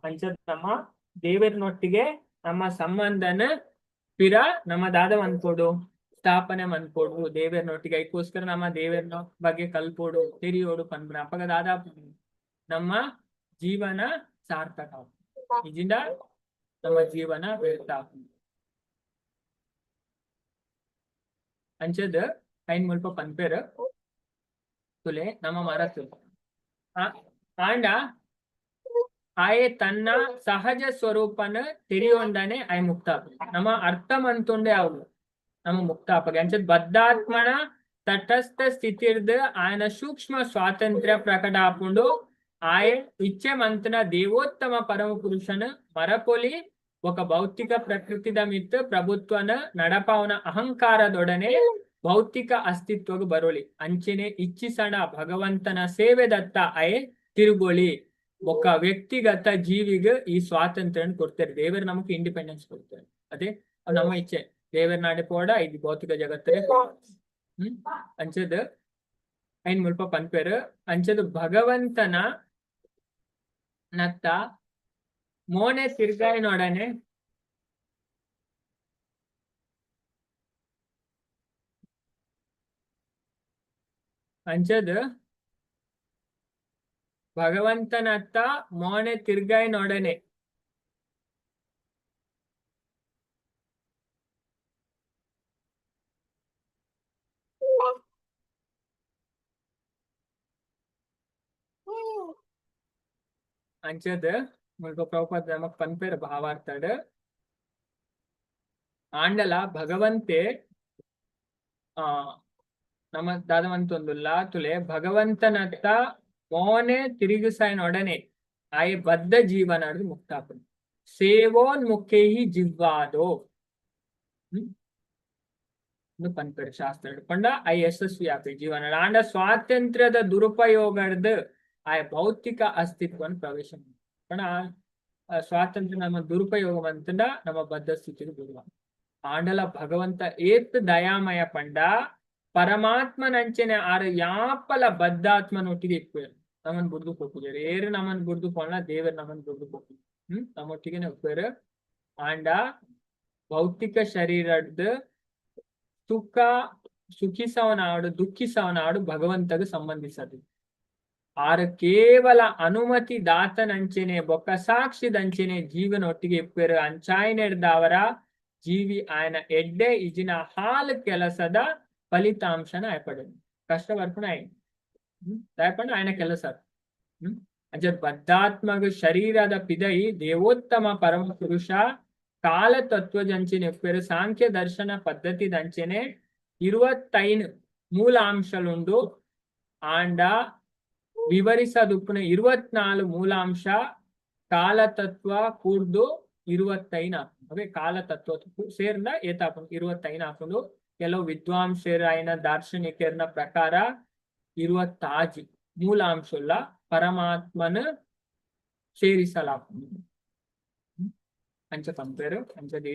ಅಂಚದ ನಮ್ಮ ದೇವರನೊಟ್ಟಿಗೆ ನಮ್ಮ ಸಂಬಂಧನ ಪಿರ ನಮ್ಮ ದಾದ ಮನ್ಕೊಡು ಸ್ಥಾಪನೆ ಮನ್ಕೊಡು ದೇವರನೊಟ್ಟಿಗೆ ಅದಕ್ಕೋಸ್ಕರ ನಮ್ಮ ದೇವರನ ಬಗ್ಗೆ ಕಲ್ಪೋಡು ತಿರಿಯೋಡು ಪನ್ಬ್ರ ಅಪ್ಪಗ ದಾದ ನಮ್ಮ ಜೀವನ ಸಾರ್ಥಕ ಇದಿಂದ ನಮ್ಮ ಜೀವನ ವ್ಯರ್ಥ ಅಂಚದ ಐನ್ ಮುಲ್ಪ ಪನ್ಪೇರ್ ತುಲೆ ನಮ್ಮ ಮರತು ಆಂಡ ಆಯೆ ತನ್ನ ಸಹಜ ಸ್ವರೂಪನ ತಿರಿಯೊಂದನೆ ಆಯ್ ಮುಕ್ತ ನಮ್ಮ ಅರ್ಥ ಮಂತುಂಡೆ ಅವು ನಮ್ಮ ಮುಕ್ತಾಪಗೆ ಅಂಚದ್ ಬದ್ಧಾತ್ಮನ ತಟಸ್ಥ ಸ್ಥಿತಿರ್ದ ఆయన ಸೂಕ್ಷ್ಮ ಸ್ವಾತಂತ್ರ್ಯ ಪ್ರಕಟ ಆಪುಂಡು ಆಯ ಇಚ್ಛೆ ಮಂತನ ದೇವೋತ್ತಮ ಪರಮ ಪುರುಷನ ಮರಪೊಲಿ ఒక ಭೌತಿಕ ಪ್ರಕೃತಿದ ಮಿತ್ ಪ್ರಭುತ್ವನ ನಡಪಾವನ ಅಹಂಕಾರದೊಡನೆ ಭೌತಿಕ ಅಸ್ತಿತ್ವಗ ಬರೋಳಿ ಅಂಚೆನೆ ಇಚ್ಛಿಸಣ ಭಗವಂತನ ಸೇವೆದತ್ತ ಆಯೆ ತಿರುಗೋಳಿ ఒక ವ್ಯಕ್ತಿಗತ ಜೀವಿಗೆ ಈ ಸ್ವಾತಂತ್ರ್ಯ ಕೊಡ್ತಾರೆ ದೇವರು ನಮಗೆ ಇಂಡಿಪೆಂಡೆನ್ಸ್ ಕೊಡ್ತಾರೆ ಅದೇ ನಮ್ಮ ಇಚ್ಛೆ ದೇವರ ನಾಡೆ ಪೋಡ ಇದು ಭೌತಿಕ ಜಗತ್ತೇ ಅಂಚದ ಐನ್ ಮುಲ್ಪ ಪನ್ಪೇರು ಅಂಚದ ಭಗವಂತನ ನತ್ತ ಮೋನೆ ತಿರ್ಗಾಯಿನೊಡನೆ ಅಂಚದ ಭಗವಂತನತ್ತ ಮೋನೆ ತಿರ್ಗಾಯಿನೊಡನೆ ಅಂಚದ ಮುಲ್ಪ ಪ್ರಭುಪಾದ ನಮಕ್ ಪನ್ಪೇರ ಭಾವಾರ್ಥಡ್ ಆಂಡಲ ಭಗವಂತೆ ನಮ್ಮ ದಾದವಂತೊಂದುಲ್ಲ ತುಲೆ ಭಗವಂತನತ್ತ ಮೋನೆ ತಿರುಗಿಸಾಯಿನೊಡನೆ ಆಯ ಬದ್ಧ ಜೀವನ ಮುಕ್ತಾಪ ಸೇವೋನ್ ಮುಖೇಹಿ ಜಿವ್ವಾದೋ ಪನ್ಪೇರು ಶಾಸ್ತ್ರ ಪಂಡ ಐ ಯಶಸ್ವಿ ಆಪೆ ಜೀವನ ಆಂಡ ಸ್ವಾತಂತ್ರ್ಯದ ದುರುಪಯೋಗದ ಆಯ ಭೌತಿಕ ಅಸ್ತಿತ್ವವನ್ನು ಪ್ರವೇಶ ಪಣ ಸ್ವಾತಂತ್ರ್ಯ ನಮ್ಮ ದುರುಪಯೋಗ ಅಂತಂಡ ನಮ್ಮ ಬದ್ಧ ಸ್ಥಿತಿಗೆ ಬಿಡುವ ಆಂಡಲ ಭಗವಂತ ಏತ್ ದಯಾಮಯ ಪಂಡ ಪರಮಾತ್ಮನಂಚನೆ ಆರ ಯಾಪಲ ಬದ್ಧಾತ್ಮನೊಟ್ಟಿಗೆ ಇಪ್ಪೇರು ನಮ್ಮನ್ ಬುರ್ದು ಕೊಟ್ಟಿದ್ದಾರೆ ಏರು ನಮ್ಮನ್ ಬುರ್ದು ಪೋಣ ದೇವರು ನಮ್ಮನ್ ಬುರ್ದು ಕೊಟ್ಟಿದ್ರು ನಮ್ಮೊಟ್ಟಿಗೆ ಉಪ್ಪೇರು ಆಂಡ ಭೌತಿಕ ಶರೀರದ ಸುಖ ಸುಖಿಸವನಾಡು ದುಃಖಿಸವನಾಡು ಭಗವಂತಗೆ ಸಂಬಂಧಿಸದು ಆರ ಕೇವಲ ಅನುಮತಿ ದಾತನಂಚೆನೆ ಬೊಕ್ಕ ಸಾಕ್ಷಿದಂಚೆನೆ ಜೀವನೊಟ್ಟಿಗೆ ಇಪ್ಪೇರು ಅಂಚಾಯ್ನೆಡ್ದವರ ಜೀವಿ ಆಯನ ಎಡ್ಡೆ ಇಜಿನ ಹಾಲು ಕೆಲಸದ ಫಲಿತಾಂಶನ ಆಯ್ಪಡ ಕಷ್ಟ ಬರ್ಪಣ ಆಯ್ಪಣ ఆయన ಕೆಲಸ ಅಂಚ ಬದ್ಧಾತ್ಮಗ ಶರೀರದ ಪಿದೈ ದೇವೋತ್ತಮ ಪರಮ ಪುರುಷ ಕಾಲ ತತ್ವದಂಚೆನೆ ಇಪ್ಪೇರು ಸಾಂಖ್ಯ ದರ್ಶನ ಪದ್ಧತಿ ದಂಚೆನೆ 25 ಮೂಲಾಂಶಲುಂಡು ಆಂಡ ವಿವರಿಸದುಪ್ಪುನ 24 ಮೂಲಾಂಶ ಕಾಲತತ್ವ ಕೂರ್ದು 25 ಅವೆ ಕಾಲತತ್ವ ಸೇರ್ನ ಏತಾಪು 25 ಹಾಕೊಂಡು ಕೆಲವು ವಿದ್ವಾಂಸರ ಆಯ್ನ ದಾರ್ಶನಿಕರನ ಪ್ರಕಾರ 26 ಮೂಲಾಂಶಲ್ಲ ಪರಮಾತ್ಮನ ಸೇರಿಸಲಾಗ್ತದೆ ಅಂಚ ಕಂಪೇರು ಅಂಚದ